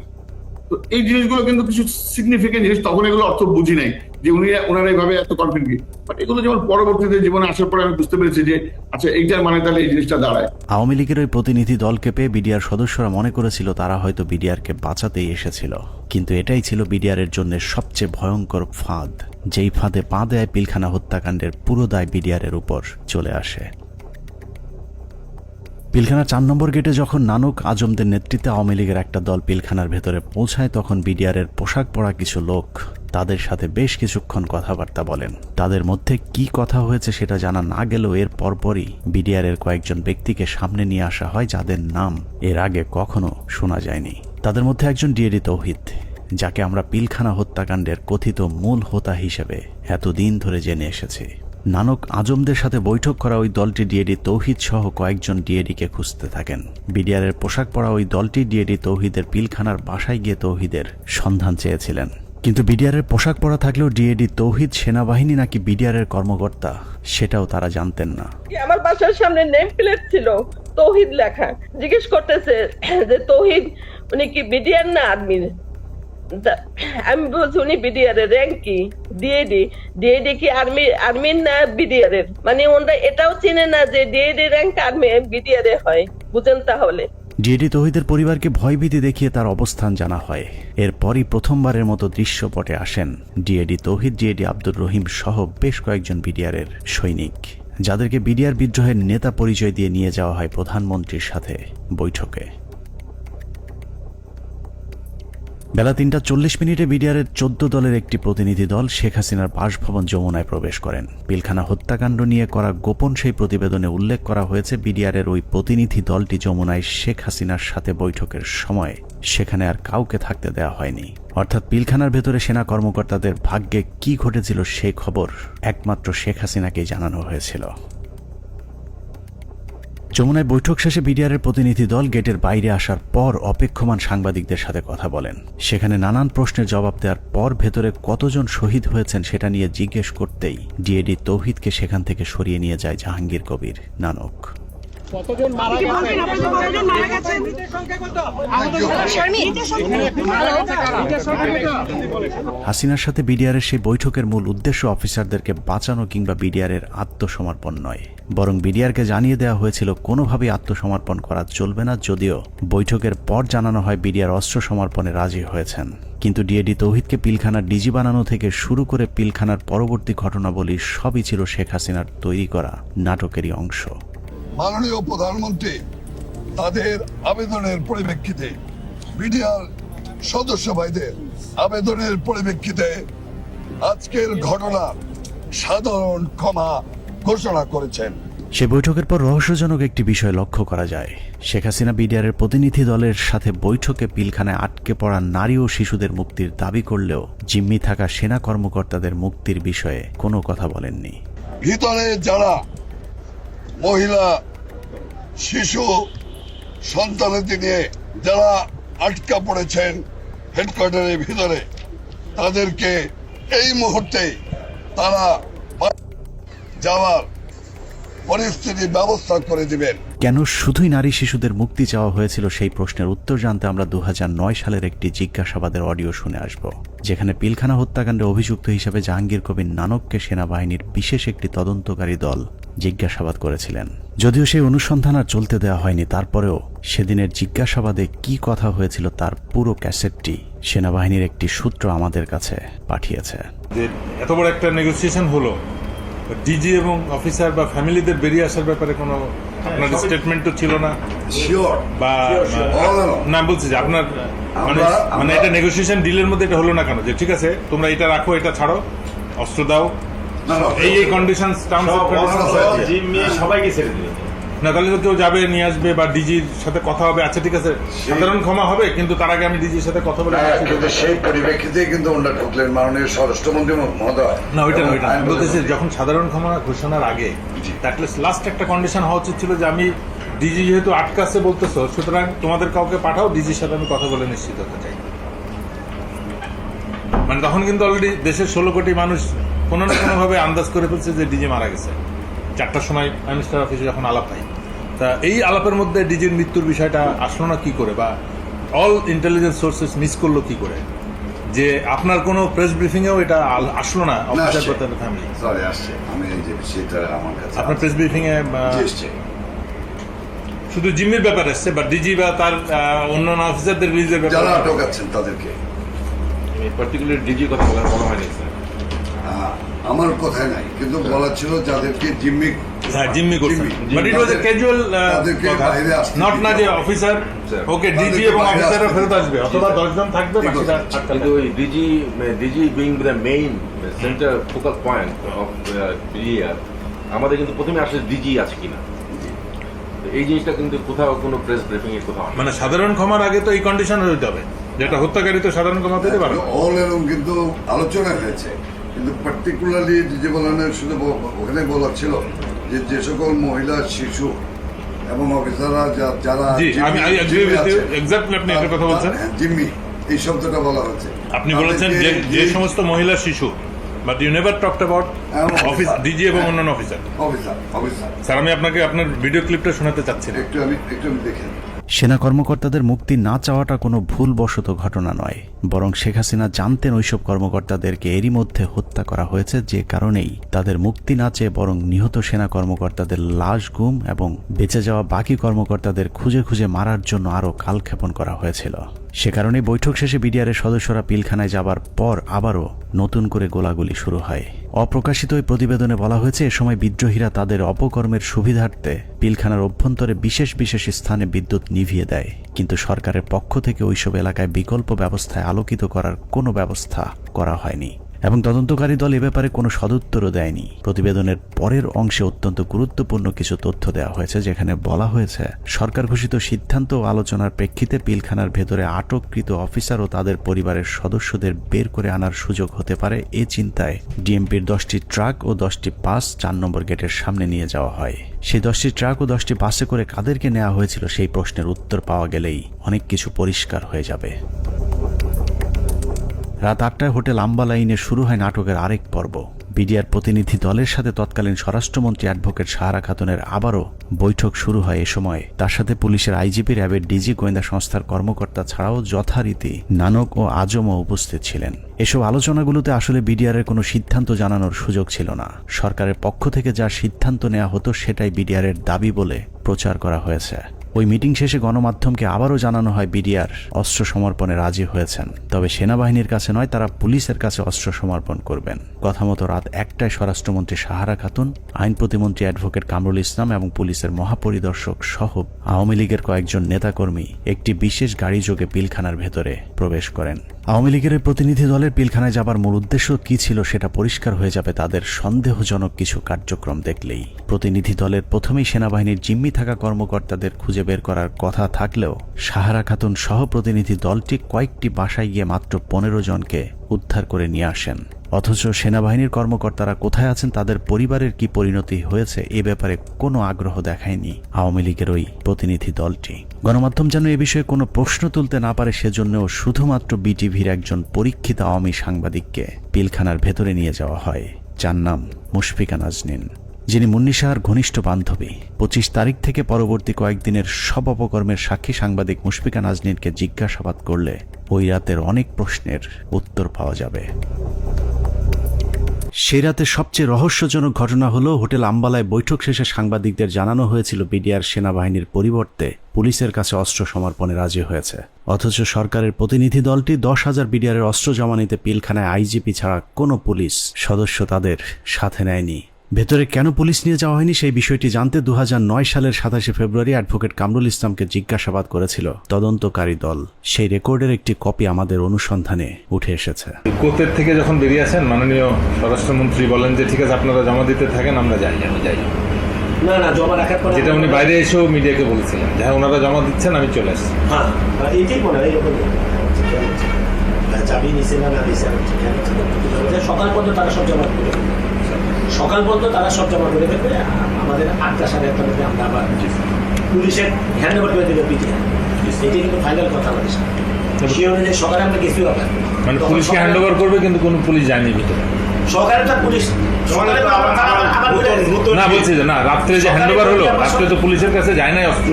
তো এই জিনিসগুলো কিন্তু কিছু সিগনিফিকেন্ট জিনিস, তখন এগুলো অর্থ বুঝি নাই যে ওনারা এইভাবে এত কনফিডেন্ট, বাট এগুলো যেমন পরবর্তীতে জীবনে আসার পরে আমি বুঝতে পেরেছি যে আচ্ছা এইটার মানে তাহলে এই জিনিসটা দাঁড়ায়। আওয়ামী লীগের ওই প্রতিনিধি দলকে পেয়ে বিডিআর সদস্যরা মনে করেছিল তারা হয়তো বিডিআরকে বাঁচাতেই এসেছিল, কিন্তু এটাই ছিল বিডিআরের জন্য সবচেয়ে ভয়ঙ্কর ফাঁদ, যেই ফাঁদে পা দেয় পিলখানা হত্যাকাণ্ডের পুরো দায় বিডিআরের উপর চলে আসে। পিলখানা 4 নম্বর গেটে যখন নানক আজমদের নেতৃত্বে আওয়ামী লীগের একটা দল পিলখানার ভেতরে পৌঁছায়, তখন বিডিআরের পোশাক পরা কিছু লোক তাদের সাথে বেশ কিছুক্ষণ কথাবার্তা বলেন। তাদের মধ্যে কি কথা হয়েছে সেটা জানা না গেলেও এর পরপরই বিডিআরের কয়েকজন ব্যক্তিকে সামনে নিয়ে আসা হয় যাদের নাম এর আগে কখনো শোনা যায়নি। তাদের মধ্যে একজন ডিএডি তৌহিদ, যাকে আমরা পিলখানা হত্যাকাণ্ডের কথিত মূল হোতা হিসেবে এতদিন ধরে জেনে এসেছি। নানক আজমদের সাথে বৈঠক করা ওই দলটি ডিএডি তৌহিদ সহ কয়েকজন ডিএডিকে খুঁজতে থাকেন। বিডিআরের পোশাক পরা ওই দলটি ডিএডি তৌহিদের পিলখানার বাসায় গিয়ে তৌহিদের সন্ধান চেয়েছিলেন, কিন্তু বিডিআরের পোশাক পরা থাকলেও ডিএডি তৌহিদ সেনাবাহিনী নাকি বিডিআরের কর্মকর্তা সেটাও তারা জানতেন না। আমার বাসার সামনে নেম প্লেট ছিল তৌহিদ লেখা, জিজ্ঞেস করতেছে যে তৌহিদ উনি কি বিডিআর না আর্মি? আমি বলছি উনি বিডিআর এর র্যাঙ্ক কি? ডিএডি কি আর্মির না বিডিআর এর? মানে ওনারা এটাও চিনে না যে ডিএডি র্যাঙ্ক আর্মি বিডিআর এ হয়, বুঝেন? তাহলে ডিএডি তৌহিদের পরিবারকে ভয়ভীতি দেখিয়ে তার অবস্থান জানা হয়। এরপরই প্রথমবারের মতো দৃশ্যপটে আসেন ডিএডি তৌহিদ, ডিএডি আব্দুর রহিম সহ বেশ কয়েকজন বিডিআরের সৈনিক, যাদেরকে বিডিআর বিদ্রোহের নেতা পরিচয় দিয়ে নিয়ে যাওয়া হয় প্রধানমন্ত্রীর সাথে বৈঠকে। বেলা 3:40 বিডিআরের 14 দলের একটি প্রতিনিধি দল শেখ হাসিনার বাসভবন যমুনায় প্রবেশ করেন। পিলখানা হত্যাকাণ্ড নিয়ে করা গোপন সেই প্রতিবেদনে উল্লেখ করা হয়েছে, বিডিআরের ওই প্রতিনিধি দলটি যমুনায় শেখ হাসিনার সাথে বৈঠকের সময় সেখানে আর কাউকে থাকতে দেওয়া হয়নি। অর্থাৎ পিলখানার ভেতরে সেনা কর্মকর্তাদের ভাগ্যে কি ঘটেছিল সেই খবর একমাত্র শেখ হাসিনাকেই জানানো হয়েছিল। যমুনায় বৈঠক শেষে বিডিআরের প্রতিনিধি দল গেটের বাইরে আসার পর অপেক্ষমান সাংবাদিকদের সাথে কথা বলেন। সেখানে নানান প্রশ্নের জবাব দেওয়ার পর ভেতরে কতজন শহীদ হয়েছেন সেটা নিয়ে জিজ্ঞেস করতেই ডিএডি তৌহিদকে সেখান থেকে সরিয়ে নিয়ে যায় জাহাঙ্গীর কবির নানক। হাসিনার সাথে বিডিআরের সেই বৈঠকের মূল উদ্দেশ্য অফিসারদেরকে বাঁচানো কিংবা বিডিআরের আত্মসমর্পণ নয়, বরং বিডিআরকে জানিয়ে দেওয়া হয়েছিল কোনোভাবেই আত্মসমর্পণ করা চলবে না। যদিও বৈঠকের পর জানানো হয় বিডিআর অস্ত্র সমর্পণে রাজি হয়েছেন, কিন্তু ডিএডি তৌহিদকে পিলখানার ডিজি বানানো থেকে শুরু করে পিলখানার পরবর্তী ঘটনাবলী সবই ছিল শেখ হাসিনার তৈরি করা নাটকেরই অংশ। মাননীয় প্রধানমন্ত্রী তাদের আবেদনের পরিপ্রেক্ষিতে, বিডিআর সদস্য ভাইদের আবেদনের পরিপ্রেক্ষিতে আজকের ঘটনার সাধারণ ক্ষমা ঘোষণা করেছেন। সে বৈঠকের পর রহস্যজনক একটি বিষয় লক্ষ্য করা যায়। শেখ হাসিনা বিডিআরের প্রতিনিধি দলের সাথে বৈঠকে পিলখানায় আটকে পড়া নারী ও শিশুদের মুক্তির দাবি করলেও জিম্মি থাকা সেনা কর্মকর্তাদের মুক্তির বিষয়ে কোনো কথা বলেননি। ভিতরে যারা মহিলা, শিশু, সন্তানাদি নিয়ে যারা আটকা পড়েছেন হেডকোয়ার্টারের ভিতরে, তাদেরকে এই মুহূর্তে তারা যাওয়ার পরিস্থিতি ব্যবস্থা করে দিবেন। কেন শুধুই নারী শিশুদের মুক্তি চাওয়া হয়েছিল সেই প্রশ্নের উত্তর জানতে আমরা 2009 সালের একটি জিজ্ঞাসাবাদের অডিও শুনে আসব, যেখানে পিলখানা হত্যাকাণ্ডে অভিযুক্ত হিসেবে জাহাঙ্গীর কবির নানককে সেনাবাহিনীর বিশেষ একটি তদন্তকারী দল জিজ্ঞাসাবাদ করেছিলেন। যদিও সেই অনুসন্ধান আর চলতে দেওয়া হয়নি, তারপরেও সেদিনের জিজ্ঞাসাবাদে কি কথা হয়েছিল তার পুরো ক্যাসেটটি সেনাবাহিনীর একটি সূত্র আমাদের কাছে পাঠিয়েছে। এত বড় একটা নেগোসিয়েশন হলো, ডিজি এবং অফিসার বা ফ্যামিলিদের বেরিয়ে আসার ব্যাপারে কোনো আপনার স্টেটমেন্ট তো ছিল না, বা না বলছি যে আপনার মানে এটা নেগোসিয়েশন ডিলের মধ্যে এটা হলো না কেন যে ঠিক আছে তোমরা এটা রাখো, এটা ছাড়ো, অস্ত্র দাও, এই কন্ডিশন সবাইকে ছেড়ে দিল না, তাহলে তো কেউ যাবে নিয়ে আসবে বা ডিজির সাথে কথা হবে, আচ্ছা ঠিক আছে সাধারণ ক্ষমা হবে, কিন্তু তার আগে আমি ডিজির সাথে কথা বলে সেই পরিপ্রেক্ষিতে কিন্তু ওনারা ঢুকলেন মাননীয় স্বরাষ্ট্রমন্ত্রী মহোদয়। না ওইটা বলতেছি যখন সাধারণ ক্ষমা ঘোষণার আগে লাস্ট একটা কন্ডিশন হওয়া উচিত ছিল যে আমি ডিজি যেহেতু আটকাছে বলতেছো, সুতরাং তোমাদের কাউকে পাঠাও, ডিজির সাথে আমি কথা বলে নিশ্চিত হতে চাই। মানে তখন কিন্তু অলরেডি দেশের 16 কোটি মানুষ কোনো না কোনো ভাবে আন্দাজ করে ফেলছে যে ডিজি মারা গেছে। 4টার সময় প্রাইম মিনিস্টার অফিসে যখন আলাপ হয়, তা এই আলাপের মধ্যে ডিজির মৃত্যুর বিষয়টা আসলো না কি করে, বা অল ইন্টেলিজেন্স সোর্সেস মিস করলো কি করে, যে আপনার কোনো প্রেস ব্রিফিং এও এটা আসলো না অফিসার প্রত্যেক ফ্যামিলি? সরি, আসছে। আমি এই যে সেটা আমার কাছে আপনার প্রেস ব্রিফিং এ শুধু জিম্মির ব্যাপার আসছে, বা ডিজি বা তার অন্যান্য অফিসারদের রিলিজের ব্যাপারে যারা আটক আছেন তাদেরকে পার্টিকুলার ডিজি কথা বলা হয়নি স্যার। আমার কথাই নাই, কিন্তু বলা ছিল যাদেরকে জিম্মি করছেন, but it was A casual not না যে অফিসার ওকে ডিজি এবং অফিসাররা ফেরত আসবে অথবা 10 জন থাকবে বাকিরা কিন্তু ওই DG being the main centre focal point of BDR, আমাদের কিন্তু প্রথমে আসলে ডিজি আছে কিনা এই জিনিসটা কিন্তু কোথাও কোনো প্রেস ব্রিফিং এ কোথাও মানে সাধারণ ক্ষমার আগে তো এই কন্ডিশন হয়ে যাবে, যেটা হত্যাকারী তো সাধারণ ক্ষমা পেতে পারে। অল এরকম কিন্তু আলোচনা হয়েছে, কিন্তু পার্টিকুলারলি যে বলানো শুধু ওখানে বলা ছিল যে সকল মহিলা, শিশু এবং অফিসাররা যারা জিম্মি, এই শব্দটা বলা হচ্ছে। আপনি বলেছেন যে সমস্ত মহিলা, শিশু, but you never talked about office DG এবং অন্যান্য অফিসার। স্যার, আমি আপনাকে আপনার ভিডিও ক্লিপটা শোনাতে চাচ্ছি, একটু আমি দেখেন। সেনা কর্মকর্তাদের মুক্তি না চাওয়াটা কোনো ভুলবশত ঘটনা নয়, বরং শেখ হাসিনা জানতেন ওইসব কর্মকর্তাদেরকে এরই মধ্যে হত্যা করা হয়েছে, যে কারণেই তাদের মুক্তি না চেয়ে বরং নিহত সেনা কর্মকর্তাদের লাশ গুম এবং বেঁচে যাওয়া বাকি কর্মকর্তাদের খুঁজে খুঁজে মারার জন্য আরও কালক্ষেপণ করা হয়েছিল। সে কারণে বৈঠক শেষে বিডিআরের সদস্যরা পিলখানায় যাবার পর আবারও নতুন করে গোলাগুলি শুরু হয়। অপ্রকাশিত ওই প্রতিবেদনে বলা হয়েছে, এ সময় বিদ্রোহীরা তাদের অপকর্মের সুবিধার্থে পিলখানার অভ্যন্তরে বিশেষ বিশেষ স্থানে বিদ্যুৎ নিভিয়ে দেয়, কিন্তু সরকারের পক্ষ থেকে ওইসব এলাকায় বিকল্প ব্যবস্থায় আলোকিত করার কোনো ব্যবস্থা করা হয়নি এবং তদন্তকারী দল এ ব্যাপারে কোনো সদুত্তরও দেয়নি। প্রতিবেদনের পরের অংশে অত্যন্ত গুরুত্বপূর্ণ কিছু তথ্য দেওয়া হয়েছে, যেখানে বলা হয়েছে সরকার ঘোষিত সিদ্ধান্ত ও আলোচনার প্রেক্ষিতে পিলখানার ভেতরে আটককৃত অফিসার ও তাদের পরিবারের সদস্যদের বের করে আনার সুযোগ হতে পারে, এ চিন্তায় ডিএমপির 10টি ট্রাক ও 10টি বাস 4 নম্বর গেটের সামনে নিয়ে যাওয়া হয়। সেই 10টি ট্রাক ও 10টি বাসে করে কাদেরকে নেওয়া হয়েছিল সেই প্রশ্নের উত্তর পাওয়া গেলেই অনেক কিছু পরিষ্কার হয়ে যাবে। রাত 8টায় হোটেল আম্বালাইনে শুরু হয় নাটকের আরেক পর্ব। বিডিআর প্রতিনিধি দলের সাথে তৎকালীন স্বরাষ্ট্রমন্ত্রী অ্যাডভোকেট সাহারা খাতুনের আবারও বৈঠক শুরু হয়। এ সময় তার সাথে পুলিশের আইজিপি, র্যাবের ডিজি, গোয়েন্দা সংস্থার কর্মকর্তা ছাড়াও যথারীতি নানক ও আজমও উপস্থিত ছিলেন। এসব আলোচনাগুলোতে আসলে বিডিআরের কোনো সিদ্ধান্ত জানানোর সুযোগ ছিল না। সরকারের পক্ষ থেকে যা সিদ্ধান্ত নেওয়া হতো সেটাই বিডিআরের দাবি বলে প্রচার করা হয়েছে। ওই মিটিং শেষে গণমাধ্যমকে আবারও জানানো হয় বিডিআর অস্ত্র সমর্পণে রাজি হয়েছেন, তবে সেনাবাহিনীর কাছে নয়, তারা পুলিশের কাছে অস্ত্র সমর্পণ করবেন। কথা মতো রাত 1টায় স্বরাষ্ট্রমন্ত্রী সাহারা খাতুন, আইন প্রতিমন্ত্রী অ্যাডভোকেট কামরুল ইসলাম এবং পুলিশের মহাপরিদর্শক সহ আওয়ামী লীগের কয়েকজন নেতাকর্মী একটি বিশেষ গাড়ি যোগে পিলখানার ভেতরে প্রবেশ করেন। আওয়ামী লীগের প্রতিনিধি দলের পিলখানায় যাবার মূল উদ্দেশ্য কি ছিল সেটা পরিষ্কার হয়ে যাবে তাদের সন্দেহজনক কিছু কার্যক্রম দেখলেই। প্রতিনিধি দলের প্রথমেই সেনাবাহিনীর জিম্মি থাকা কর্মকর্তাদের খুঁজে বের করার কথা থাকলেও সাহারা খাতুন সহ প্রতিনিধি দলটি কয়েকটি বাসায় গিয়ে মাত্র 15 জনকে উদ্ধার করে নিয়ে আসেন। অথচ সেনাবাহিনীর কর্মকর্তারা কোথায় আছেন, তাদের পরিবারের কি পরিণতি হয়েছে, এ ব্যাপারে কোনো আগ্রহ দেখায়নি আওয়ামী লীগের ওই প্রতিনিধি দলটি। গণমাধ্যম যেন এ বিষয়ে কোনো প্রশ্ন তুলতে না পারে সেজন্যও শুধুমাত্র বিটিভির একজন পরীক্ষিত আওয়ামী সাংবাদিককে পিলখানার ভেতরে নিয়ে যাওয়া হয়, যার নাম মুশফিকা নাজনীন, যিনি মুন্নী শাহর ঘনিষ্ঠ বান্ধবী। 25 তারিখ থেকে পরবর্তী কয়েকদিনের সব অপকর্মের সাক্ষী সাংবাদিক মুশফিকা নাজনীনকে জিজ্ঞাসাবাদ করলে ওই রাতের অনেক প্রশ্নের উত্তর পাওয়া যাবে। সেই রাতে সবচেয়ে রহস্যজনক ঘটনা হলো, হোটেল আম্বালায় বৈঠক শেষে সাংবাদিকদের জানানো হয়েছিল বিডিআর সেনাবাহিনীর পরিবর্তে পুলিশের কাছে অস্ত্র সমর্পণে রাজি হয়েছে। অথচ সরকারের প্রতিনিধি দলটি 10,000 বিডিআরের অস্ত্র জমা নিতে পিলখানায় আইজিপি ছাড়া কোনো পুলিশ সদস্য তাদের সাথে নেয়নি। ভেতরে কেন পুলিশ নিয়ে যাওয়া হয়নি সেই বিষয়টি জানতে 2009 সালের 27 ফেব্রুয়ারি অ্যাডভোকেট কামরুল ইসলামকে জিজ্ঞাসাবাদ করেছিল তদন্তকারী দল। সেই রেকর্ডের একটি কপি আমাদের অনুসন্ধানে উঠে এসেছে। কোর্টের থেকে যখন বেরিয়ে আসেন মাননীয় স্বরাষ্ট্রমন্ত্রী বলেন যে ঠিক আছে আপনারা জমা দিতে থাকেন, আমরা যাই। আমি যাই না জমা রাখার পর, যেটা উনি বাইরে এসেও মিডিয়াকে বলেছিলেন, হ্যাঁ ওনারা জমা দিচ্ছেন, আমি চলে আসছি। হ্যাঁ এইটাই মনে হয় চাবি নিচে না দিয়েছে, সকাল পর্যন্ত তারা সব জমা করে দেবে, আমাদের 8টা সাড়ে 8টার মধ্যে আমরা আবার পুলিশের হ্যান্ড ওভার করে দেবে পিটিআই। এটাই কিন্তু ফাইনাল কথা আমাদের সাথে। সেই অনুযায়ী সকালে আমরা গেছি ওখানে। মানে পুলিশকে হ্যান্ড ওভার করবে, কিন্তু কোনো পুলিশ যায়নি ভিতরে। সকালে তো পুলিশ না বলছি যে না, রাত্রে যে হ্যান্ড ওভার হলো, রাত্রে তো পুলিশের কাছে যায় নাই অস্ত্র,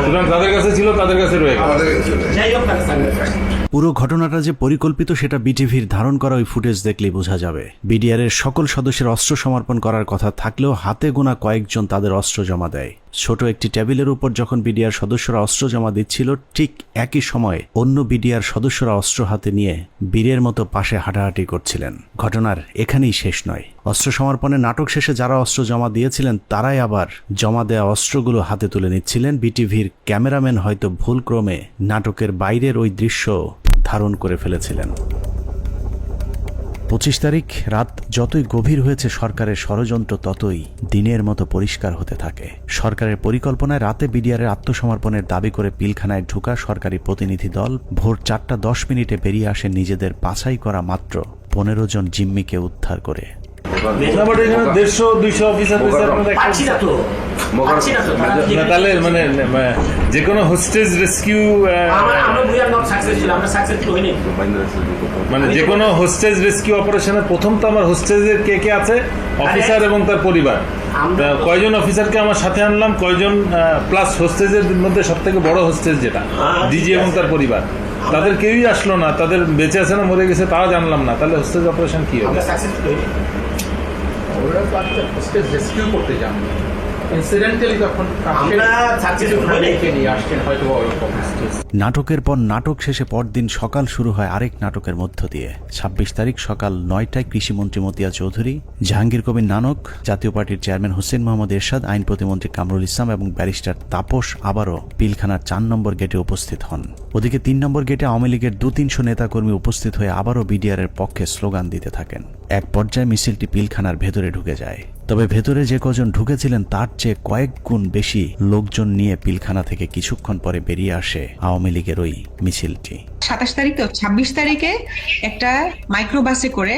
সুতরাং তাদের কাছে ছিল, তাদের কাছে রয়ে গেল। যাই হোক পুরো ঘটনাটা যে পরিকল্পিত সেটা বিটিভির ধারণ করা ওই ফুটেজ দেখলেই বোঝা যাবে। বিডিআর এর সকল সদস্যের অস্ত্র সমর্পণ করার কথা থাকলেও হাতে গোনা কয়েকজন তাদের অস্ত্র জমা দেয়। ছোট একটি টেবিলের উপর যখন বিডিআর সদস্যরা অস্ত্র জমা দিচ্ছিল, ঠিক একই সময়ে অন্য বিডিআর সদস্যরা অস্ত্র হাতে নিয়ে বীরের মতো পাশে হাঁটাহাঁটি করছিলেন। ঘটনার এখানেই শেষ নয়। অস্ত্র সমর্পণের নাটক শেষে যারা অস্ত্র জমা দিয়েছিলেন তারাই আবার জমা দেওয়া অস্ত্রগুলো হাতে তুলে নিচ্ছিলেন। বিটিভির ক্যামেরাম্যান হয়তো ভুলক্রমে নাটকের বাইরের ওই দৃশ্য ধারণ করে ফেলেছিলেন। 25 তারিখ রাত যতই গভীর হয়েছে, সরকারের ষড়যন্ত্র ততই দিনের মতো পরিষ্কার হতে থাকে। সরকারের পরিকল্পনায় রাতে বিডিআরের আত্মসমর্পণের দাবি করে পিলখানায় ঢোকা সরকারি প্রতিনিধি দল ভোর 4:10 বেরিয়ে আসে নিজেদের বাছাই করা মাত্র 15 জন জিম্মিকে উদ্ধার করে। তাহলে মানে যে কোনো হোস্টেজ রেস্কিউ, মানে যে কোনো হোস্টেজ রেস্কিউ অপারেশনে প্রথম তো আমার হোস্টেজের কে কে আছে, অফিসার এবং তার পরিবার। কয়জন অফিসারকে আমার সাথে আনলাম, কয়জন প্লাস হোস্টেজের মধ্যে সব থেকে বড় হোস্টেজ যেটা ডিজি এবং তার পরিবার, তাদের কেউই আসলো না। তাদের বেঁচে আছে না মরে গেছে তাও জানলাম না। তাহলে হোস্টেজ অপারেশন কি হবে? ওরা তো একটা হোস্টেজ রেস্কিউ করতে যান, ইনসিডেন্টালি তখন আমরা সাকসেসফুল নিয়ে আসছেন হয়তো ওরকম। নাটকের পর নাটক শেষে পরদিন সকাল শুরু হয় আরেক নাটকের মধ্য দিয়ে। 26 তারিখ সকাল 9টায় কৃষিমন্ত্রী মতিয়া চৌধুরী, জাহাঙ্গীর কবির নানক, জাতীয় পার্টির চেয়ারম্যান হোসেন মোহাম্মদ এরশাদ, আইন প্রতিমন্ত্রী কামরুল ইসলাম এবং ব্যারিস্টার তাপস আবারও পিলখানার 4 নম্বর গেটে উপস্থিত হন। ওদিকে 3 নম্বর গেটে আওয়ামী লীগের 200-300 নেতাকর্মী উপস্থিত হয়ে আবারও বিডিআর এর পক্ষে স্লোগান দিতে থাকেন। এক পর্যায়ে মিছিলটি পিলখানার ভেতরে ঢুকে যায়। তবে ভেতরে যে কজন ঢুকেছিলেন তার চেয়ে কয়েক গুণ বেশি লোকজন নিয়ে পিলখানা থেকে কিছুক্ষণ পরে বেরিয়ে আসে আওয়ামী লীগের ওই মিছিলটি। 27 তারিখ তো 26 তারিখে একটা মাইক্রোবাসে করে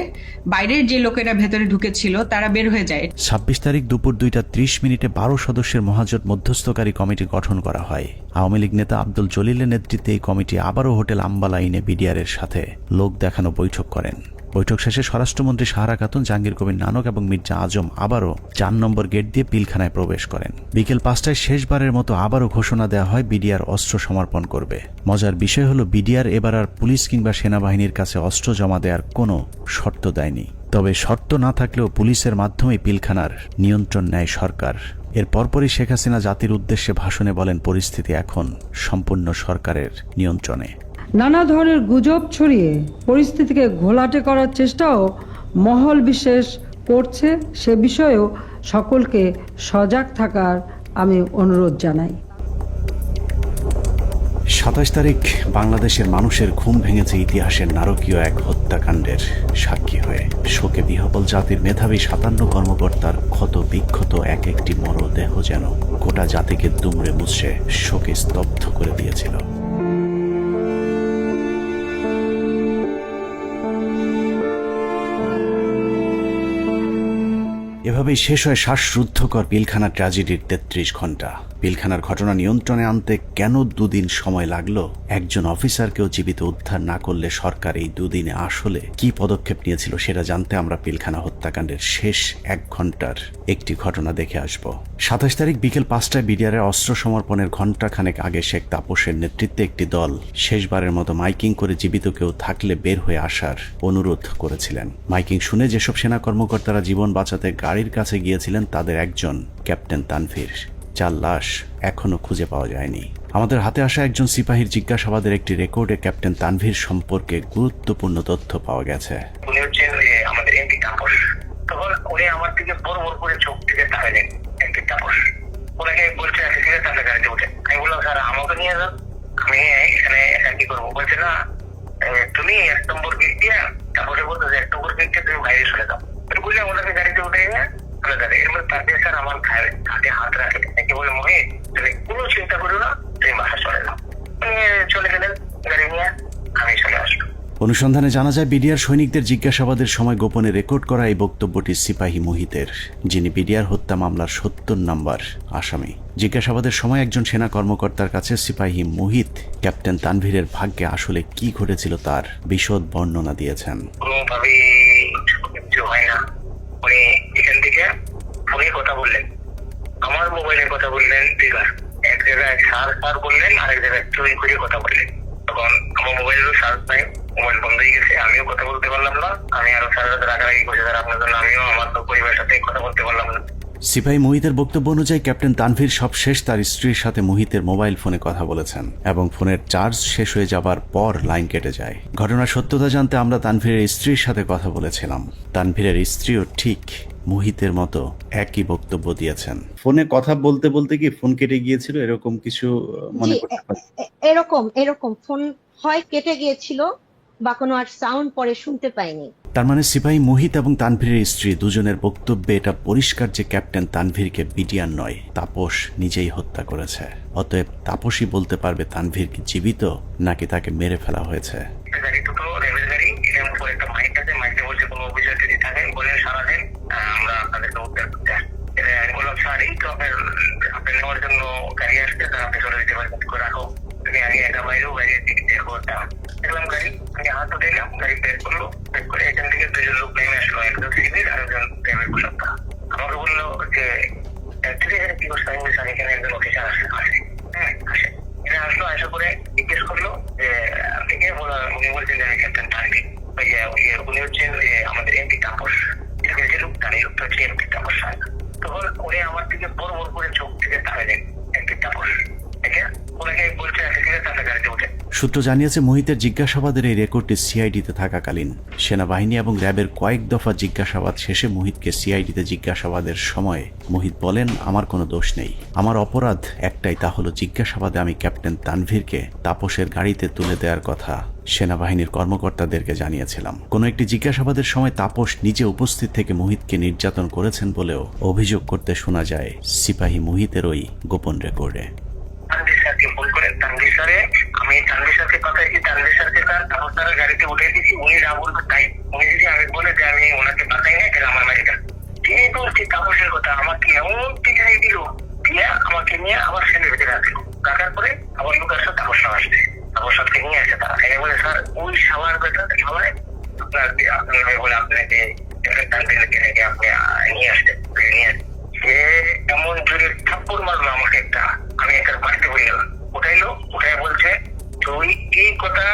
বাইরের যে লোকেরা ভেতরে ঢুকেছিল তারা বের হয়ে যায়। 26 তারিখ দুপুর 2:30 12 সদস্যের মহাজোট মধ্যস্থকারী কমিটি গঠন করা হয়। আওয়ামী লীগ নেতা আব্দুল জলিলের নেতৃত্বে এই কমিটি আবারও হোটেল আম্বালাইনে বিডিআর এর সাথে লোক দেখানো বৈঠক করেন। বৈঠক শেষে স্বরাষ্ট্রমন্ত্রী সাহারা খাতুন, জাহাঙ্গীর কবির নানক এবং মির্জা আজম আবারও 4 নম্বর গেট দিয়ে পিলখানায় প্রবেশ করেন। বিকেল 5টায় শেষবারের মতো আবারও ঘোষণা দেওয়া হয় বিডিআর অস্ত্র সমর্পণ করবে। মজার বিষয় হলো বিডিআর এবার আর পুলিশ কিংবা সেনাবাহিনীর কাছে অস্ত্র জমা দেওয়ার কোনো শর্ত দেয়নি। তবে শর্ত না থাকলেও পুলিশের মাধ্যমে পিলখানার নিয়ন্ত্রণ নেয় সরকার। এর পরপরই শেখ হাসিনা জাতির উদ্দেশ্যে ভাষণে বলেন, পরিস্থিতি এখন সম্পূর্ণ সরকারের নিয়ন্ত্রণে। নানা ধরনের গুজব ছড়িয়ে পরিস্থিতিকে ঘোলাটে করার চেষ্টাও মহল বিশেষ করছে, সে বিষয়েও সকলকে সজাগ থাকার আমি অনুরোধ জানাই। 27 তারিখ বাংলাদেশের মানুষের ঘুম ভেঙেছে ইতিহাসের নারকীয় এক হত্যাকাণ্ডের সাক্ষী হয়ে। শোকে বিহ্বল জাতির মেধাবী 57 কর্মকর্তার ক্ষত বিক্ষত এক একটি মরদেহ যেন গোটা জাতিকে দুমড়ে মুছড়ে শোকে স্তব্ধ করে দিয়েছিল। এভাবেই শেষ হয় শ্বাসরুদ্ধকর পিলখানা ট্র্যাজেডির 33 ঘন্টা। পিলখানার ঘটনা নিয়ন্ত্রণে আনতে কেন 2 দিন সময় লাগলো, একজন অফিসারকেও জীবিত উদ্ধার না করলে সরকার এই 2 দিনে আসলে কি পদক্ষেপ নিয়েছিল সেটা জানতে আমরা পিলখানা হত্যাকাণ্ডের শেষ 1 ঘন্টার একটি ঘটনা দেখে আসব। 27 তারিখ বিকেল 5টায় বিডিআরের অস্ত্র সমর্পণের ঘণ্টাখানেক আগে শেখ তাপসের নেতৃত্বে একটি দল শেষবারের মতো মাইকিং করে জীবিত কেউ থাকলে বের হয়ে আসার অনুরোধ করেছিলেন। মাইকিং শুনে যেসব সেনা কর্মকর্তারা জীবন বাঁচাতে গাড়ির কাছে গিয়েছিলেন তাদের একজন ক্যাপ্টেন তানভীর, যার লাশ এখনো খুঁজে পাওয়া যায়নি। আমাদের হাতে আসা একজন সিপাহীর জিজ্ঞাসাবাদের একটি রেকর্ডে ক্যাপ্টেন তানভীর সম্পর্কে গুরুত্বপূর্ণ তথ্য পাওয়া গেছে। উনি হচ্ছেন আমাদের এমপি তাপস। তখন উনি আমার দিকে বড় বড় করে চোখ থেকে তাকালেন, এমপি তাপস। ওনাকে বলছে ঠিক আছে তাহলে গাড়িতে উঠে। আমি বললাম স্যার আমাকে নিয়ে যান, আমি এখানে একা কি করবো। বলছে না তুমি 1 নম্বর গেট দিয়ে, তারপরে বলতো 1 নম্বর গেট দিয়ে তুমি বাইরে চলে যাও। বললাম ওনাকে গাড়িতে উঠে চলে যাবে। এর মধ্যে তাদের স্যার আমার হাতে হাত রাখে নাকি বলে মহে তুমি কোনো চিন্তা করো না, তুমি বাসা চলে যাও। চলে গেলেন গাড়ি নিয়ে, আমি চলে আসবো। অনুসন্ধানে জানা যায় বিডিআর সৈনিকদের জিজ্ঞাসাবাদের সময় গোপনে রেকর্ড করা এই বক্তব্যটি সিপাহী মুহিতের, যিনি বিডিআর হত্যা মামলার ৭০ নম্বর আসামি। জিজ্ঞাসাবাদের সময় একজন সেনা কর্মকর্তার কাছে সিপাহী মুহিত ক্যাপ্টেন তানভীরের ভাগ্যে আসলে কি ঘটেছিল তার বিশদ বর্ণনা দিয়েছেন। কোনোভাবেই কিছু হয় না। উনি এখান থেকে ফোনে কথা বললেন, আমার মোবাইলে কথা বললেন, এক জায়গায় সার বললেন, আরেক জায়গায় চুরি করে কথা বললেন। তখন আমার মোবাইলেরও চার্জ নাই, মোবাইল বন্ধ হয়ে গেছে, আমিও কথা বলতে পারলাম না। আমি আরো সারা রাগারাগি করছি স্যার আপনার জন্য, আমিও আমার পরিবারের সাথে কথা বলতে পারলাম না। সিপাহী মুহিতের বক্তব্য অনুযায়ী ক্যাপ্টেন তানভীর সবশেষ তার স্ত্রীর সাথে মুহিতের মোবাইল ফোনে কথা বলেছেন এবং ফোনের চার্জ শেষ হয়ে যাবার পর লাইন কেটে যায়। ঘটনার সত্যতা জানতে আমরা তানভীরের স্ত্রীর সাথে কথা বলেছিলাম। তানভীরের স্ত্রীও ঠিক মুহিতের মতো একই বক্তব্য দিয়েছেন। ফোনে কথা বলতে বলতে কি ফোন কেটে গিয়েছিল, এরকম কিছু মনে করতে পারেন? এরকম ফোন হয় কেটে গিয়েছিল বা কোনো আর সাউন্ড পরে শুনতে পাইনি। তার মানে সিপাহী মুহিত এবং তানভীরের স্ত্রী দুজনের বক্তব্যে এটা পরিষ্কার যে ক্যাপ্টেন তানভীরকে বিডিআর নয়, তাপস নিজেই হত্যা করেছে। অতএব তাপসই বলতে পারবে তানভীর কি জীবিত নাকি তাকে মেরে ফেলা হয়েছে। আমরা আপনাদেরকে উদ্ধার করতে আসছি। আমি বললাম স্যার এই তো আপনার নেওয়ার জন্য গাড়ি আসছে, তার আপনি চলে যেতে পারবেন, রাখো তুমি আগে একা বাইরেও গাড়ির টিকিট দেখো। দেখলাম গাড়ি, আমি হাত উঠাইলাম, গাড়ি প্যাক করলো, প্যাক করে এখান থেকে দুজন লোক নেমে আসলো, একজন সিভিল আর একজন প্রাইভেট পোশাকটা। আমাকে বললো যে অ্যাকচুয়ালি এখানে কি করছে, আমি স্যার এখানে একজন অফিসার আসে। হ্যাঁ আসে, এখানে আসলো, আসার পরে জিজ্ঞেস করলো যে আপনি কে? উনি বলছেন যে আমি ক্যাপ্টেন তানভীর। উনি হচ্ছেন যে আমাদের এমপি তাপস। তখন উনি আমার দিকে বড় বড় করে চোখ থেকে তাকালেন, এমপি তাপস। ওনাকে বলছে তাদের গাড়িতে উঠে। সূত্র জানিয়েছে মুহিতের জিজ্ঞাসাবাদের এই রেকর্ডটি সিআইডিতে থাকাকালীন সেনাবাহিনী এবং র্যাবের কয়েক দফা জিজ্ঞাসাবাদ শেষে মুহিতকে সিআইডিতে জিজ্ঞাসাবাদের সময় মুহিত বলেন, আমার কোনো দোষ নেই, আমার অপরাধ একটাই, তা হলো জিজ্ঞাসাবাদে আমি ক্যাপ্টেন তানভীরকে তাপসের গাড়িতে তুলে দেওয়ার কথা সেনাবাহিনীর কর্মকর্তাদেরকে জানিয়েছিলাম। কোনো একটি জিজ্ঞাসাবাদের সময় তাপস নিজে উপস্থিত থেকে মুহিতকে নির্যাতন করেছেন বলেও অভিযোগ করতে শোনা যায় সিপাহী মুহিতের ওই গোপন রেকর্ডে। তানভীর স্যারকে ফোন করেন, তানভীর স্যারে আমি তানভীর স্যারকে পাঠাইছি, তানভীর স্যারকে তাপস স্যারের গাড়িতে উঠে দিচ্ছি, উনি যা বলবে তাই। উনি যদি আমি বলে যে আমি ওনাকে পাঠাই না, তাহলে আমার বাড়িটা তিনি বলছি তাপসের কথা, আমাকে এমন পিছনে দিল, দিয়ে আমাকে নিয়ে আবার সেনের ভিতরে রাখলো। রাখার পরে আবার লোক আসছে, তাপস সার আসছে, তাপস সারকে নিয়ে আসে তারা। এনে বলে স্যার ওই সাওয়ার বেটা সবাই আপনার বলে আপনাকে তানভীরকে নাকি আপনি নিয়ে আসতে নিয়ে আসে। সে এমন জোরে থাপ্পড় মারলো আমাকে একটা, আমি একটা বাড়িতে বলে গেলাম। উঠাই বলছে তুই এই কথা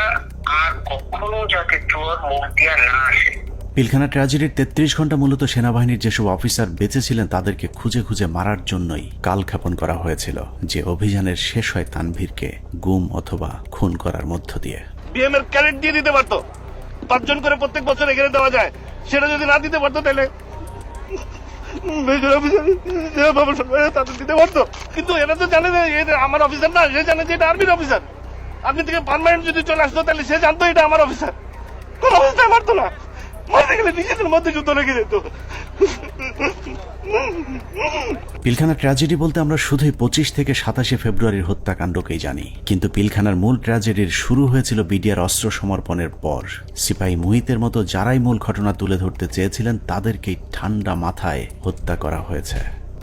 আর কখনো যাতে তোর মুখ দিয়া না আসে। পিলখানা ট্র্যাজেডির ৩৩ ঘন্টা মূলত সেনাবাহিনীর যেসব অফিসার বেঁচে ছিলেন তাদেরকে খুঁজে খুঁজে মারার জন্যই কালক্ষেপণ করা হয়েছিল, যে অভিযানের শেষ হয় তানভীরকে গুম অথবা খুন করার মধ্য দিয়ে। বিএম এর ক্যারেট দিয়ে দিতে পারতো, 5 জন করে প্রত্যেক বছর এখানে দেওয়া যায়, সেটা যদি না দিতে পারতো তাহলে তাদের দিতে পারতো। কিন্তু এরা তো জানে যে আমার অফিসার না, সে জানে যে এটা আর্মির অফিসার। আর্মি থেকে পার্মানেন্ট যদি চলে আসতো তাহলে সে জানতো এটা আমার অফিসার, কোন অবস্থায় মারতো না, মারতে গেলে নিজেদের মধ্যে যুদ্ধ লেগে যেত। পিলখানা ট্র্যাজেডি বলতে আমরা শুধুই 25 থেকে 27 ফেব্রুয়ারির হত্যাকাণ্ডকেই জানি, কিন্তু পিলখানার মূল ট্র্যাজেডির শুরু হয়েছিল বিডিআর অস্ত্র সমর্পণের পর। সিপাহী মুহিতের মতো যারাই মূল ঘটনা তুলে ধরতে চেয়েছিলেন তাদেরকেই ঠান্ডা মাথায় হত্যা করা হয়েছে।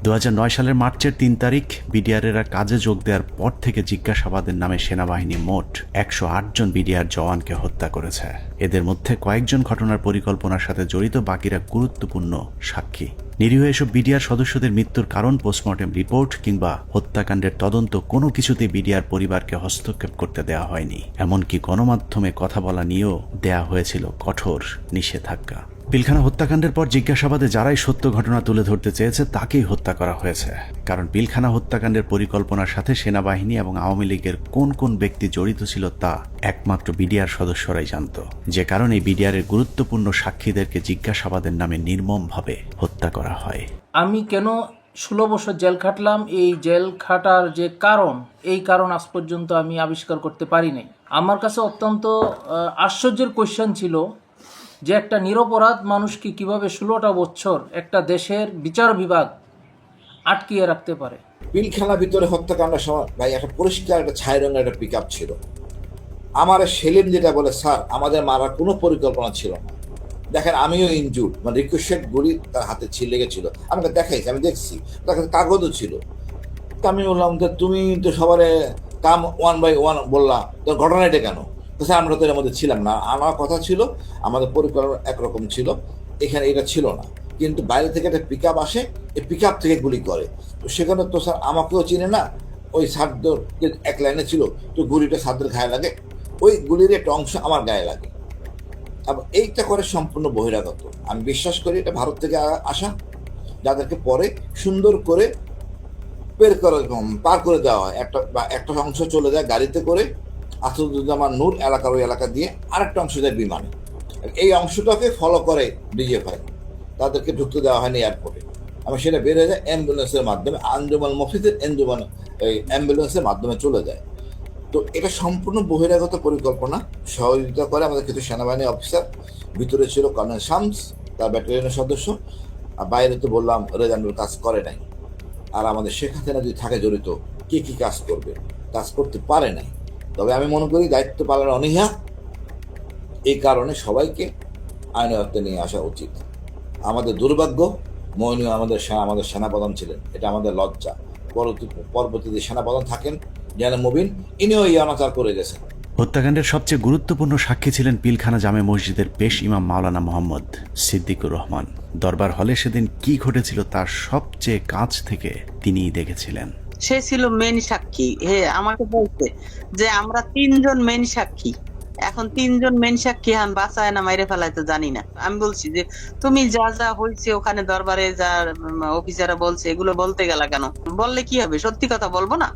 2009 সালের মার্চের 3 তারিখ বিডিআরেরা কাজে যোগ দেওয়ার পর থেকে জিজ্ঞাসাবাদের নামে সেনাবাহিনী মোট 108 জন বিডিআর জওয়ানকে হত্যা করেছে। এদের মধ্যে কয়েকজন ঘটনার পরিকল্পনার সাথে জড়িত, বাকিরা গুরুত্বপূর্ণ সাক্ষী। নিরীহ এসব বিডিআর সদস্যদের মৃত্যুর কারণ, পোস্টমর্টেম রিপোর্ট কিংবা হত্যাকাণ্ডের তদন্ত কোনো কিছুতেই বিডিআর পরিবারকে হস্তক্ষেপ করতে দেওয়া হয়নি। এমনকি গণমাধ্যমে কথা বলা নিয়েও দেয়া হয়েছিল কঠোর নিষেধাজ্ঞা। পিলখানা হত্যাকাণ্ডের পর জিজ্ঞাসাবাদে যারাই সত্য ঘটনা তুলে ধরতে চেয়েছে তাকেই হত্যা করা হয়েছে, কারণ পিলখানা হত্যাকাণ্ডের পরিকল্পনার সাথে সেনাবাহিনী এবং আওয়ামী লীগের কোন কোন ব্যক্তি জড়িত ছিল তা একমাত্র বিডিআর সদস্যরাই জানত, যে কারণে বিডিআরের গুরুত্বপূর্ণ সাক্ষীদেরকে জিজ্ঞাসাবাদের নামে নির্মমভাবে হত্যা করা হয়। আমি কেন 16 বছর জেল খাটলাম, এই জেল খাটার যে কারণ, এই কারণ আজ পর্যন্ত আমি আবিষ্কার করতে পারি নাই। আমার কাছে অত্যন্ত আশ্চর্যের কোয়েশ্চেন ছিল যে একটা নিরপরাধ মানুষকে কিভাবে 16টা বছর একটা দেশের বিচার বিভাগ আটকিয়ে রাখতে পারে। পিলখানার ভিতরে হত্যাকাণ্ডের সময় ভাই একটা পরিষ্কার একটা ছাই রঙের একটা পিকআপ ছিল, আমার সেলিম যেটা বলে, স্যার আমাদের মারার কোনো পরিকল্পনা ছিল না, দেখেন আমিও ইনজুর্ড, মানে রিকোয়েস্টেড গুলি তার হাতে লেগেছিল, আমাকে দেখাইছি, আমি দেখছি, তার কাছে কাগজও ছিল। তা আমি বললাম যে তুমি তো সবারে কাম 1 by 1 বললাম, তো ঘটনা এটা কেন? তো স্যার আমরা তো এর মধ্যে ছিলাম না, আমার কথা ছিল আমাদের পরিকল্পনা একরকম ছিল, এখানে এটা ছিল না, কিন্তু বাইরে থেকে একটা পিক আপ আসে, এই পিক আপ থেকে গুলি করে, তো সেখানে তো স্যার আমাকেও চিনে না, ওই সারদের এক লাইনে ছিল, তো গুলিটা সারদের গায়ে লাগে, ওই গুলির একটা অংশ আমার গায়ে লাগে। এইটা করে সম্পূর্ণ বহিরাগত। আমি বিশ্বাস করি এটা ভারত থেকে আসা, যাদেরকে পরে সুন্দর করে পার করে দেওয়া হয়, একটা অংশ চলে যায় গাড়িতে করে আসাদুজ্জামান নূর এলাকার ওই এলাকা দিয়ে, আরেকটা অংশ যায় বিমানে, এই অংশটাকে ফলো করে ডিজিএফআই, তাদেরকে ঢুকতে দেওয়া হয়নি এয়ারপোর্টে। আমি সেটা বের হয়ে যায় অ্যাম্বুলেন্সের মাধ্যমে, আঞ্জুমান মফিজের এই অ্যাম্বুলেন্সের মাধ্যমে চলে যায়। তো এটা সম্পূর্ণ বহিরাগত পরিকল্পনা, সহযোগিতা করে আমাদের কিছু সেনাবাহিনী অফিসার, ভিতরে ছিল কর্নেল শামস তার ব্যাটালিয়নের সদস্য, আর বাইরে তো বললাম রেজানুর কাজ করে নাই। আর আমাদের শেখ হাসিনা যদি থাকে জড়িত, কে কি কাজ করবে, কাজ করতে পারে নাই। তবে আমি মনে করি দায়িত্ব পালনের অনীহা, এই কারণে সবাইকে আইনের আওতায় নিয়ে আসা উচিত। আমাদের দুর্ভাগ্য, মইনুল আমাদের সেনাপ্রধান ছিলেন, এটা আমাদের লজ্জা। পরবর্তীতে সেনাপ্রধান থাকেন যেন মুবিন, ইনিও এই অনাচার করে গেছেন। হত্যাকাণ্ডের সবচেয়ে গুরুত্বপূর্ণ সাক্ষী ছিলেন পিলখানা জামে মসজিদের পেশ ইমাম মাওলানা মোহাম্মদ সিদ্দিকুর রহমান। দরবার হলে সেদিন কি ঘটেছিল তার সবচেয়ে কাছ থেকে তিনিই দেখেছিলেন। সে ছিল মেন সাক্ষী। আমাকে বলছে যে আমরা 3 জন মেন সাক্ষী, এখন 3 জন মেন সাক্ষী বাঁচায় না মাইরে ফেলাইতে জানি না। আমি বলছি যে তুমি যা যা হয়েছে ওখানে দরবারে যা অফিসাররা বলছে এগুলো বলতে গেলা কেন? বললে কি হবে? সত্যি কথা বলবো না?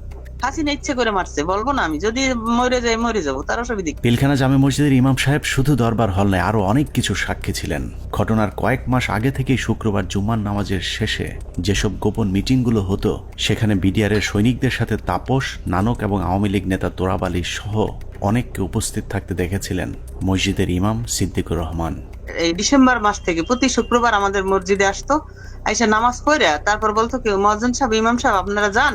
হাসিনা ইচ্ছে করে মারছে, বলবো না? আমি যদি মরে যাই মরে যাবো, তার অসুবিধা। পিলখানা জামে মসজিদের ইমাম সাহেব শুধু দরবার হল নয়, আরো অনেক কিছু সাক্ষী ছিলেন। ঘটনার কয়েক মাস আগে থেকেই শুক্রবার জুম্মার নামাজের শেষে যেসব গোপন মিটিংগুলো হতো, সেখানে বিডিআরের সৈনিকদের সাথে তাপস, নানক এবং আওয়ামী লীগ নেতা তোরাব আলী সহ অনেককে উপস্থিত থাকতে দেখেছিলেন মসজিদের ইমাম সিদ্দিকুর রহমান। এই ডিসেম্বর মাস থেকে প্রতি শুক্রবার আমাদের মসজিদে আসতো, আইসা নামাজ পড়ে তারপর বলতো কি, মুয়াজ্জিন সাহেব, ইমাম সাহেব আপনারা যান,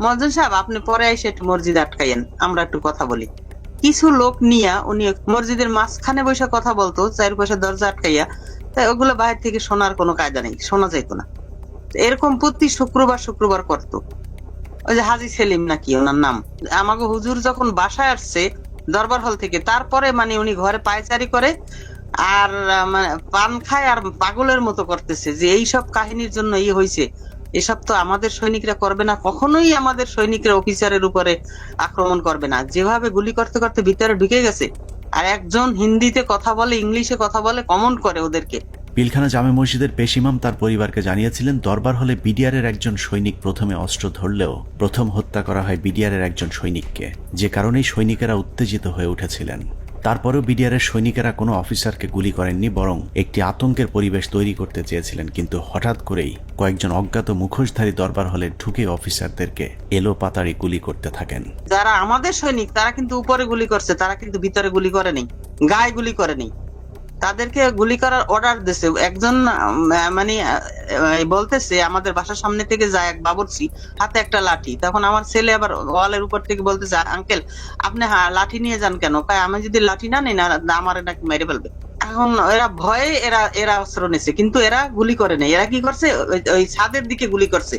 মুয়াজ্জিন সাহেব আপনি পরে এসে একটু মসজিদ আটকাইয়েন, আমরা একটু কথা বলি। কিছু লোক নিয়ে উনি মসজিদের মাঝখানে বসে কথা বলতো, চারপাশে দরজা আটকাইয়া, তাই ওগুলো বাইরে থেকে শোনার কোনো কায়দা নেই, শোনা যাইতো না। এরকম প্রতি শুক্রবার করতো। ওই যে হাজি সেলিম নাকি ওনার নাম, আমাকে হুজুর যখন বাসায় আসছে দরবার হল থেকে, তারপরে মানে উনি ঘরে পায়চারি করে আর মানে পান খায় আর পাগলের মতো করতেছে যে এইসব কাহিনীর জন্য হয়েছে, এসব তো আমাদের সৈনিকরা করবে না, কখনোই আমাদের সৈনিকরা অফিসারের উপরে আক্রমণ করবে না। যেভাবে গুলি করতে করতে ভিতরে ঢুকে গেছে, আর একজন হিন্দিতে কথা বলে, ইংলিশে কথা বলে, কমেন্ট করে ওদেরকে। পিলখানা জামে মসজিদের পেশ ইমাম তার পরিবারকে জানিয়েছিলেন, দরবার হলে বিডিআরের একজন সৈনিক প্রথমে অস্ত্র ধরলেও প্রথম হত্যা করা হয় বিডিআরের একজন সৈনিককে, যে কারণেই সৈনিকেরা উত্তেজিত হয়ে উঠেছিলেন। তারপরেও বিডিআরের সৈনিকেরা কোনো অফিসারকে গুলি করেননি, বরং একটি আতঙ্কের পরিবেশ তৈরি করতে চেয়েছিলেন। কিন্তু হঠাৎ করেই কয়েকজন অজ্ঞাত মুখোশধারী দরবার হলে ঢুকে অফিসারদেরকে এলো পাতাড়ি গুলি করতে থাকেন। যারা আমাদের সৈনিক তারা কিন্তু উপরে গুলি করছে, তারা কিন্তু ভিতরে গুলি করেনি, গায়ে গুলি করেনি, তাদেরকে গুলি করার অর্ডার দিয়েছে। একজন মানে বলতেছে আমাদের বাসার সামনে থেকে যায় এক বাবুর্চি, হাতে একটা লাঠি। তখন আমার ছেলে আবার ওয়ালের উপর থেকে বলতেছে, আঙ্কেল আপনি লাঠি নিয়ে যান কেন? আমি যদি লাঠি না নিই না আমার নাকি মেরে ফেলবে। এখন এরা ভয়ে এরা অস্ত্র নিছে, কিন্তু এরা গুলি করে নাই। এরা কি করছে, ওই ছাদের দিকে গুলি করছে,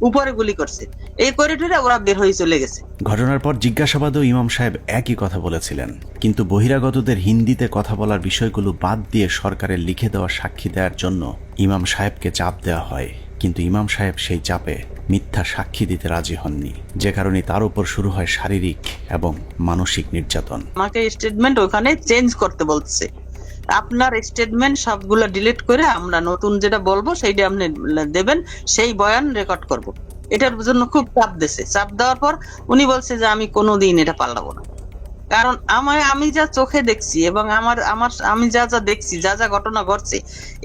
উপরে গুলি করছে, এই করিডোরে ওরা বের হয়ে চলে গেছে। ঘটনার পর জিজ্ঞাসাবাদেও ইমাম সাহেব একই কথা বলেছিলেন, কিন্তু বহিরাগতদের হিন্দিতে কথা বলার বিষয়গুলো বাদ দিয়ে সরকারের লিখে দেওয়া সাক্ষী দেওয়ার জন্য ইমাম সাহেবকে চাপ দেওয়া হয়। কিন্তু ইমাম সাহেব সেই চাপে মিথ্যা সাক্ষী দিতে রাজি হননি, যে কারণে তার উপর শুরু হয় শারীরিক এবং মানসিক নির্যাতন। আমাকে স্টেটমেন্ট ওখানে চেঞ্জ করতে বলছে, আপনার স্টেটমেন্ট সবগুলো ডিলিট করে আমরা নতুন যেটা বলবো সেইটা আপনি দেবেন, সেই বয়ান রেকর্ড করব। এটার জন্য খুব চাপ দিয়েছে। চাপ দেওয়ার পর উনি বলছে যে আমি কোনোদিন এটা পাল্টাবো না, কারণ আমি যা চোখে দেখছি এবং আমি যা যা দেখছি, যা যা ঘটনা ঘটছে,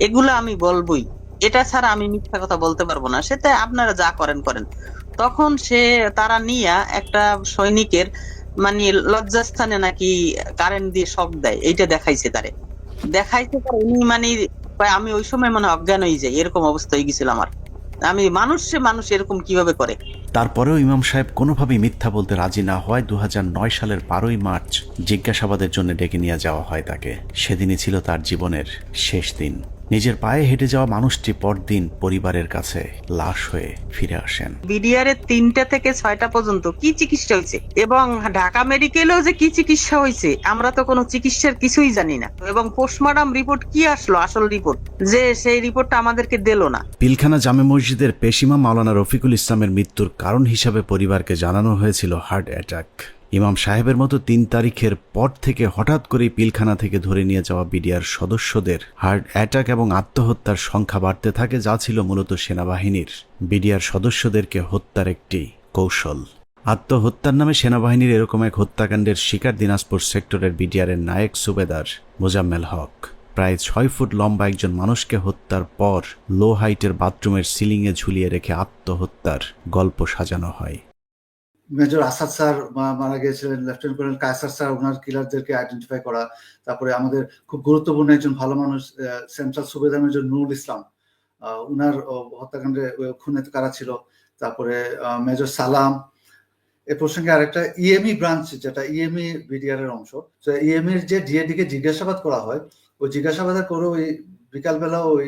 এগুলো আমি বলবোই, এটা ছাড়া আমি মিথ্যা কথা বলতে পারবো না। সেটা আপনারা যা করেন করেন। তখন তারা নিয়ে একটা সৈনিকের মানে লজ্জাস্থানে নাকি কারেন্ট দিয়ে শক দেয়, এইটা দেখাইছে তারে। উনি মানে আমি ওই সময় মানে অজ্ঞান হয়ে যাই, এরকম অবস্থা হয়ে গেছিল আমার। আমি মানুষ এরকম কিভাবে করে? তারপরেও ইমাম সাহেব কোনোভাবেই মিথ্যা বলতে রাজি না হওয়ায় 2009 সালের 12ই মার্চ জিজ্ঞাসাবাদের জন্য ডেকে নিয়ে যাওয়া হয় তাকে। সেদিনই ছিল তার জীবনের শেষ দিন। নিজের পায়ে হেঁটে যাওয়া মানুষটি পরদিন পরিবারের কাছে লাশ হয়ে ফিরে আসেন। বিডিআর এর 3টা থেকে 6টা পর্যন্ত কি চিকিৎসা হয়েছে এবং ঢাকা মেডিকেলেও যে কি চিকিৎসা হয়েছে আমরা তো কোনো চিকিৎসার কিছুই জানি না। এবং পোস্টমর্টম রিপোর্ট কি আসলো, আসল রিপোর্ট, যে সেই রিপোর্টটা আমাদেরকে দিল না। পিলখানা জামে মসজিদের পেশিমা মাওলানা রফিকুল ইসলামের মৃত্যুর কারণ হিসাবে পরিবারকে জানানো হয়েছিল হার্ট অ্যাটাক। ইমাম সাহেবের মতো 3 তারিখের পর থেকে হঠাৎ করেই পিলখানা থেকে ধরে নিয়ে যাওয়া বিডিআর সদস্যদের হার্ট অ্যাটাক এবং আত্মহত্যার সংখ্যা বাড়তে থাকে, যা ছিল মূলত সেনাবাহিনীর বিডিআর সদস্যদেরকে হত্যার একটি কৌশল। আত্মহত্যার নামে সেনাবাহিনীর এরকম এক হত্যাকাণ্ডের শিকার দিনাজপুর সেক্টরের বিডিআরের নায়েক সুবেদার মোজাম্মেল হক। প্রায় 6 ফুট লম্বা একজন মানুষকে হত্যার পর লো হাইটের বাথরুমের সিলিংয়ে ঝুলিয়ে রেখে আত্মহত্যার গল্প সাজানো হয়। মেজর আসাদ স্যার মারা গিয়েছিলেন, লেফটেন্যান্ট কর্নেল কায়সার স্যার ওনার কিলারদেরকে আইডেন্টিফাই করা। তারপরে আমাদের খুব গুরুত্বপূর্ণ একজন ভালো মানুষ সেন্ট্রাল সুবেদার মেজর নুরুল ইসলাম, উনার হত্যাকাণ্ডে খুনে কারা ছিল। তারপরে মেজর সালাম। এ প্রসঙ্গে আরেকটা ইএমই ব্রাঞ্চ, যেটা ইএমই বিডিআর এর অংশ, ইএমইর যে ডিএডি কে জিজ্ঞাসাবাদ করা হয়, ওই জিজ্ঞাসাবাদ করে ওই বিকালবেলা ওই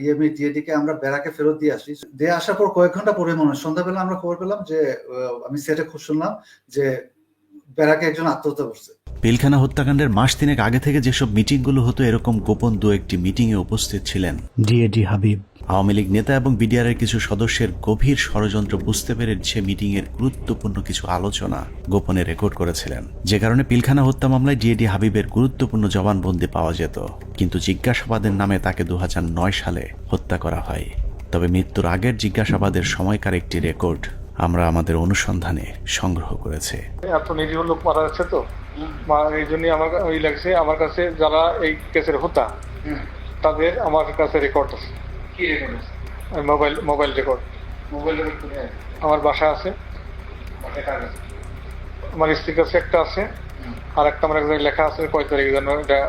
ইএমই ডিএডি কে আমরা ব্যারাকে ফেরত দিয়ে আসি। দিয়ে আসার পর কয়েক ঘন্টা পরে মনে হয় সন্ধ্যাবেলা আমরা খবর পেলাম যে আমি সেটে খুব শুনলাম যে ব্যারাকে একজন আত্মহত্যা করছে। পিলখানা হত্যাকাণ্ডের মাস 3 আগে থেকে যেসব মিটিংগুলো হতো, এরকম গোপন 2-1টি মিটিংয়ে উপস্থিত ছিলেন ডিএডি হাবিব। আওয়ামী লীগ নেতা এবং বিডিআরের কিছু সদস্যের গভীর ষড়যন্ত্র বুঝতে পেরে সে মিটিংয়ের গুরুত্বপূর্ণ কিছু আলোচনা গোপনে রেকর্ড করেছিলেন, যে কারণে পিলখানা হত্যা মামলায় ডিএডি হাবিবের গুরুত্বপূর্ণ জবানবন্দি পাওয়া যেত। কিন্তু জিজ্ঞাসাবাদের নামে তাকে 2009 সালে হত্যা করা হয়। তবে মৃত্যুর আগের জিজ্ঞাসাবাদের সময়কার একটি রেকর্ড আমরা আমাদের অনুসন্ধানে সংগ্রহ করেছি। এত নিরীহ লোক মারা যাচ্ছে তো, এই জন্যই আমার ওই লাগছে। আমার কাছে যারা এই কেসের হত্যা তাদের আমার কাছে রেকর্ড আছে। কি রেকর্ড আছে? Mobile record. মোবাইল রেকর্ড কোথায়? আমার বাসায় আছে। আমার স্ত্রীর কাছে একটা আছে, আর একটা আমার একজন লেখা আছে কয় তারিখে যেন এটা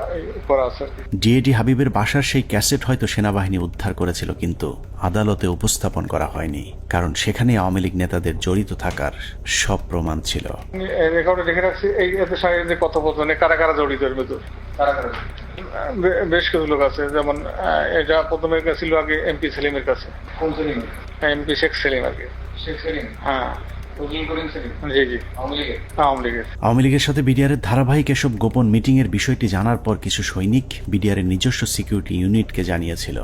করা আছে। ডিএডি হাবিবের বাসার সেই ক্যাসেট হয়তো সেনাবাহিনী উদ্ধার করেছিল, কিন্তু আদালতে উপস্থাপন করা হয়নি, কারণ সেখানে আওয়ামী লীগ নেতাদের জড়িত থাকার সব প্রমাণ ছিল। রেকর্ডে লিখে রাখছি এই এদের সঙ্গে যে কথোপকথনে কারা কারা জড়িত এর ভিতর। বেশ কিছু লোক আছে, যেমন এটা প্রথমে ছিল আগে এমপি সেলিমের কাছে। কোন সেলিম? এমপি শেখ সেলিম আর কি। শেখ সেলিম? হ্যাঁ। আওয়ামী লীগের সাথে বিডিআরের ধারাবাহিক এসব গোপন মিটিং এর বিষয়টি জানার পর কিছু সৈনিক বিডিআরের নিজস্ব সিকিউরিটি ইউনিটকে জানিয়েছিল।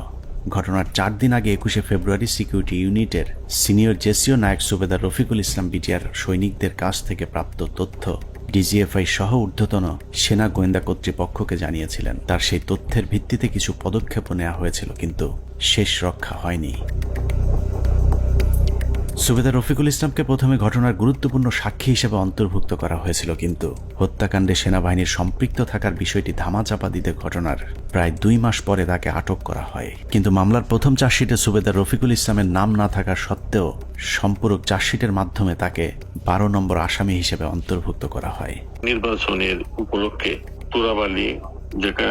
ঘটনার 4 দিন আগে 21শে ফেব্রুয়ারি সিকিউরিটি ইউনিটের সিনিয়র জেসিও নায়ক সুবেদার রফিকুল ইসলাম বিডিআর সৈনিকদের কাছ থেকে প্রাপ্ত তথ্য ডিজিএফআই সহ ঊর্ধ্বতন সেনা গোয়েন্দা কর্তৃপক্ষকে জানিয়েছিলেন। তার সেই তথ্যের ভিত্তিতে কিছু পদক্ষেপও নেওয়া হয়েছিল, কিন্তু শেষ রক্ষা হয়নি। সুবেদার রফিকুল ইসলামকে প্রথমে ঘটনার গুরুত্বপূর্ণ সাক্ষী হিসেবে অন্তর্ভুক্ত করা হয়েছিল, কিন্তু হত্যাকাণ্ডে সেনাবাহিনীর সম্পৃক্ত থাকার বিষয়টি ধামাচাপা দিতে ঘটনার প্রায় 2 মাস পরে তাকে আটক করা হয়। কিন্তু মামলার প্রথম চার্জশিটে সুবেদার রফিকুল ইসলামের নাম না থাকা সত্ত্বেও সম্পূরক চার্জশিটের মাধ্যমে তাকে 12 নম্বর আসামি হিসেবে অন্তর্ভুক্ত করা হয়। নির্বাচনের উপলক্ষে তুরাবালি, যেটা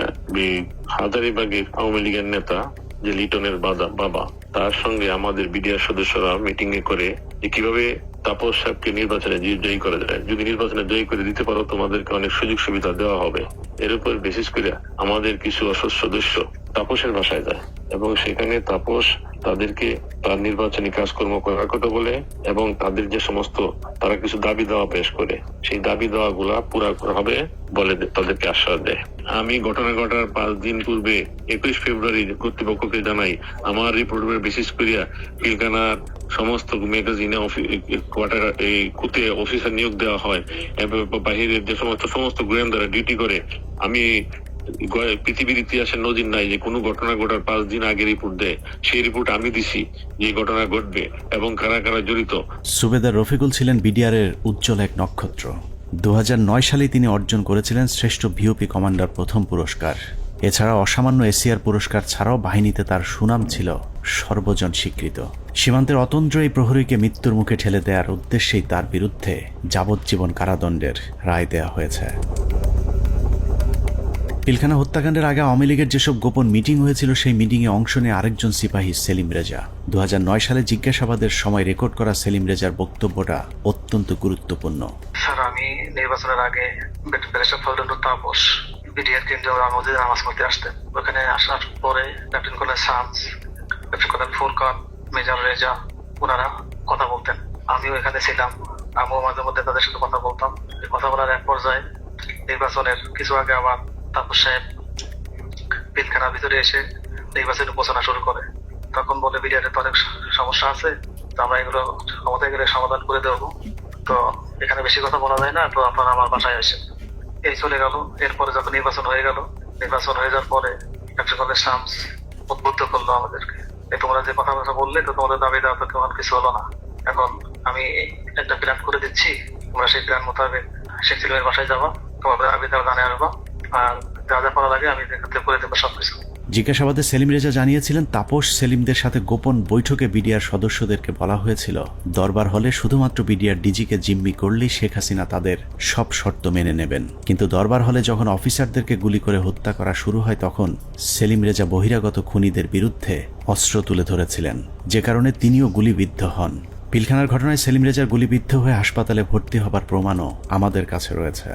হাজারীবাগের আওয়ামী লীগের নেতা যে লিটনের বাবা, তার সঙ্গে আমাদের বিডিআর সদস্যরা মিটিং এ করে যে কিভাবে তাপস সাহেবকে নির্বাচনে জয়ী করা যায়। যদি নির্বাচনে জয়ী করে দিতে পারো তোমাদেরকে অনেক সুযোগ সুবিধা দেওয়া হবে। এর উপর বিশেষ করে আমাদের কিছু সদস্য তাপসের বাসায় যায় এবং সেখানে তাপস তাদেরকে তার নির্বাচনী কাজকর্ম করার কথা বলে এবং তাদের যে সমস্ত তারা কিছু দাবি দেওয়া পেশ করে, সেই দাবি দেওয়া গুলা পুরা হবে বলে তাদেরকে আশ্বাস দেয়। আমি ঘটনা ঘটার 5 দিন পূর্বে 21 ফেব্রুয়ারি কর্তৃপক্ষকে জানাই আমার রিপোর্টের বিশেষ করিয়া পিলখানার সমস্ত ম্যাগাজিনে কোয়ার্টার এই কুতে অফিসার নিয়োগ দেওয়া হয় এবং বাহিরের যে সমস্ত গোয়েন্দারা ডিউটি করে। আমি পৃথিবীর ইতিহাসে নজির নাই যে কোনো ঘটনা ঘটার 5 দিন আগে রিপোর্ট দেয়। সেই রিপোর্ট আমি দিছি যে ঘটনা ঘটবে এবং কারা কারা জড়িত। সুবেদার রফিকুল ছিলেন বিডিআরের উজ্জ্বল এক নক্ষত্র। 2009 সালে তিনি অর্জন করেছিলেন শ্রেষ্ঠ ভিওপি কমান্ডার প্রথম পুরস্কার। এছাড়া অসামান্য এসিআর পুরস্কার ছাড়াও বাহিনীতে তার সুনাম ছিল সর্বজন স্বীকৃত। সীমান্তের অতন্দ্র এই প্রহরীকে মৃত্যুর মুখে ঠেলে দেওয়ার উদ্দেশ্যেই তার বিরুদ্ধে যাবজ্জীবন কারাদণ্ডের রায় দেওয়া হয়েছে। পিলখানা হত্যাকাণ্ডের আগে আওয়ামী লীগের যেসব গোপন মিটিং হয়েছিল সেই মিটিংয়ে অংশ নিয়ে আরেকজন সিপাহী সেলিম রেজা। 2009 সালে জিজ্ঞাসাবাদের সময় রেকর্ড করা সেলিম রেজার বক্তব্যটা অত্যন্ত গুরুত্বপূর্ণ। স্যার, আমি নির্বাচনের আগে ব্যারিস্টার ফজলুর তাপস বিডিআর কেন্দ্রে মসজিদে নামাজ পড়তে আসতেন। ওখানে আসার পরে lieutenant colonel Shams, lieutenant colonel Furqan, major Reza ওনারা কথা বলতেন। আমিও এখানে ছিলাম, আমিও মাঝে মধ্যে তাদের সাথে কথা বলতাম। কথা বলার এক পর্যায়ে নির্বাচনের কিছু আগে আবার তাপস সাহেব পিলখানার ভিতরে এসে নির্বাচনী ঘোষণা শুরু করে। তখন বলে বিডিআর তো অনেক সমস্যা আছে, তো আমরা এগুলো ক্ষমতায় গেলে সমাধান করে দেবো, তো এখানে বেশি কথা বলা যায় না, তো আপনারা আমার বাসায় আসেন। এই চলে গেল। এরপরে যখন নির্বাচন হয়ে গেল, নির্বাচন হয়ে যাওয়ার পরে লেফটেন্যান্ট কর্নেল শামস উদ্বুদ্ধ করলো আমাদেরকে, তোমরা যে কথাবার্তা বললে তো তোমাদের দাবি দেওয়া তো কেমন কিছু হলো না। এখন আমি একটা প্ল্যান করে দিচ্ছি, তোমরা সেই প্ল্যান মোতাবেক শেখ সেলিমের বাসায় যাবো, তোমাদের দাবি দেওয়া জানিয়ে আসবো, আর যা যা করা লাগে আমি করে দেবো সবকিছু। জিজ্ঞাসাবাদে সেলিম রেজা জানিয়েছিলেন তাপস সেলিমদের সাথে গোপন বৈঠকে বিডিআর সদস্যদেরকে বলা হয়েছিল দরবার হলে শুধুমাত্র বিডিআর ডিজিকে জিম্মি করলেই শেখ হাসিনা তাদের সব শর্ত মেনে নেবেন। কিন্তু দরবার হলে যখন অফিসারদেরকে গুলি করে হত্যা করা শুরু হয় তখন সেলিম রেজা বহিরাগত খুনিদের বিরুদ্ধে অস্ত্র তুলে ধরেছিলেন, যে কারণে তিনিও গুলিবিদ্ধ হন। পিলখানার ঘটনায় সেলিম রেজার গুলিবিদ্ধ হয়ে হাসপাতালে ভর্তি হবার প্রমাণও আমাদের কাছে রয়েছে।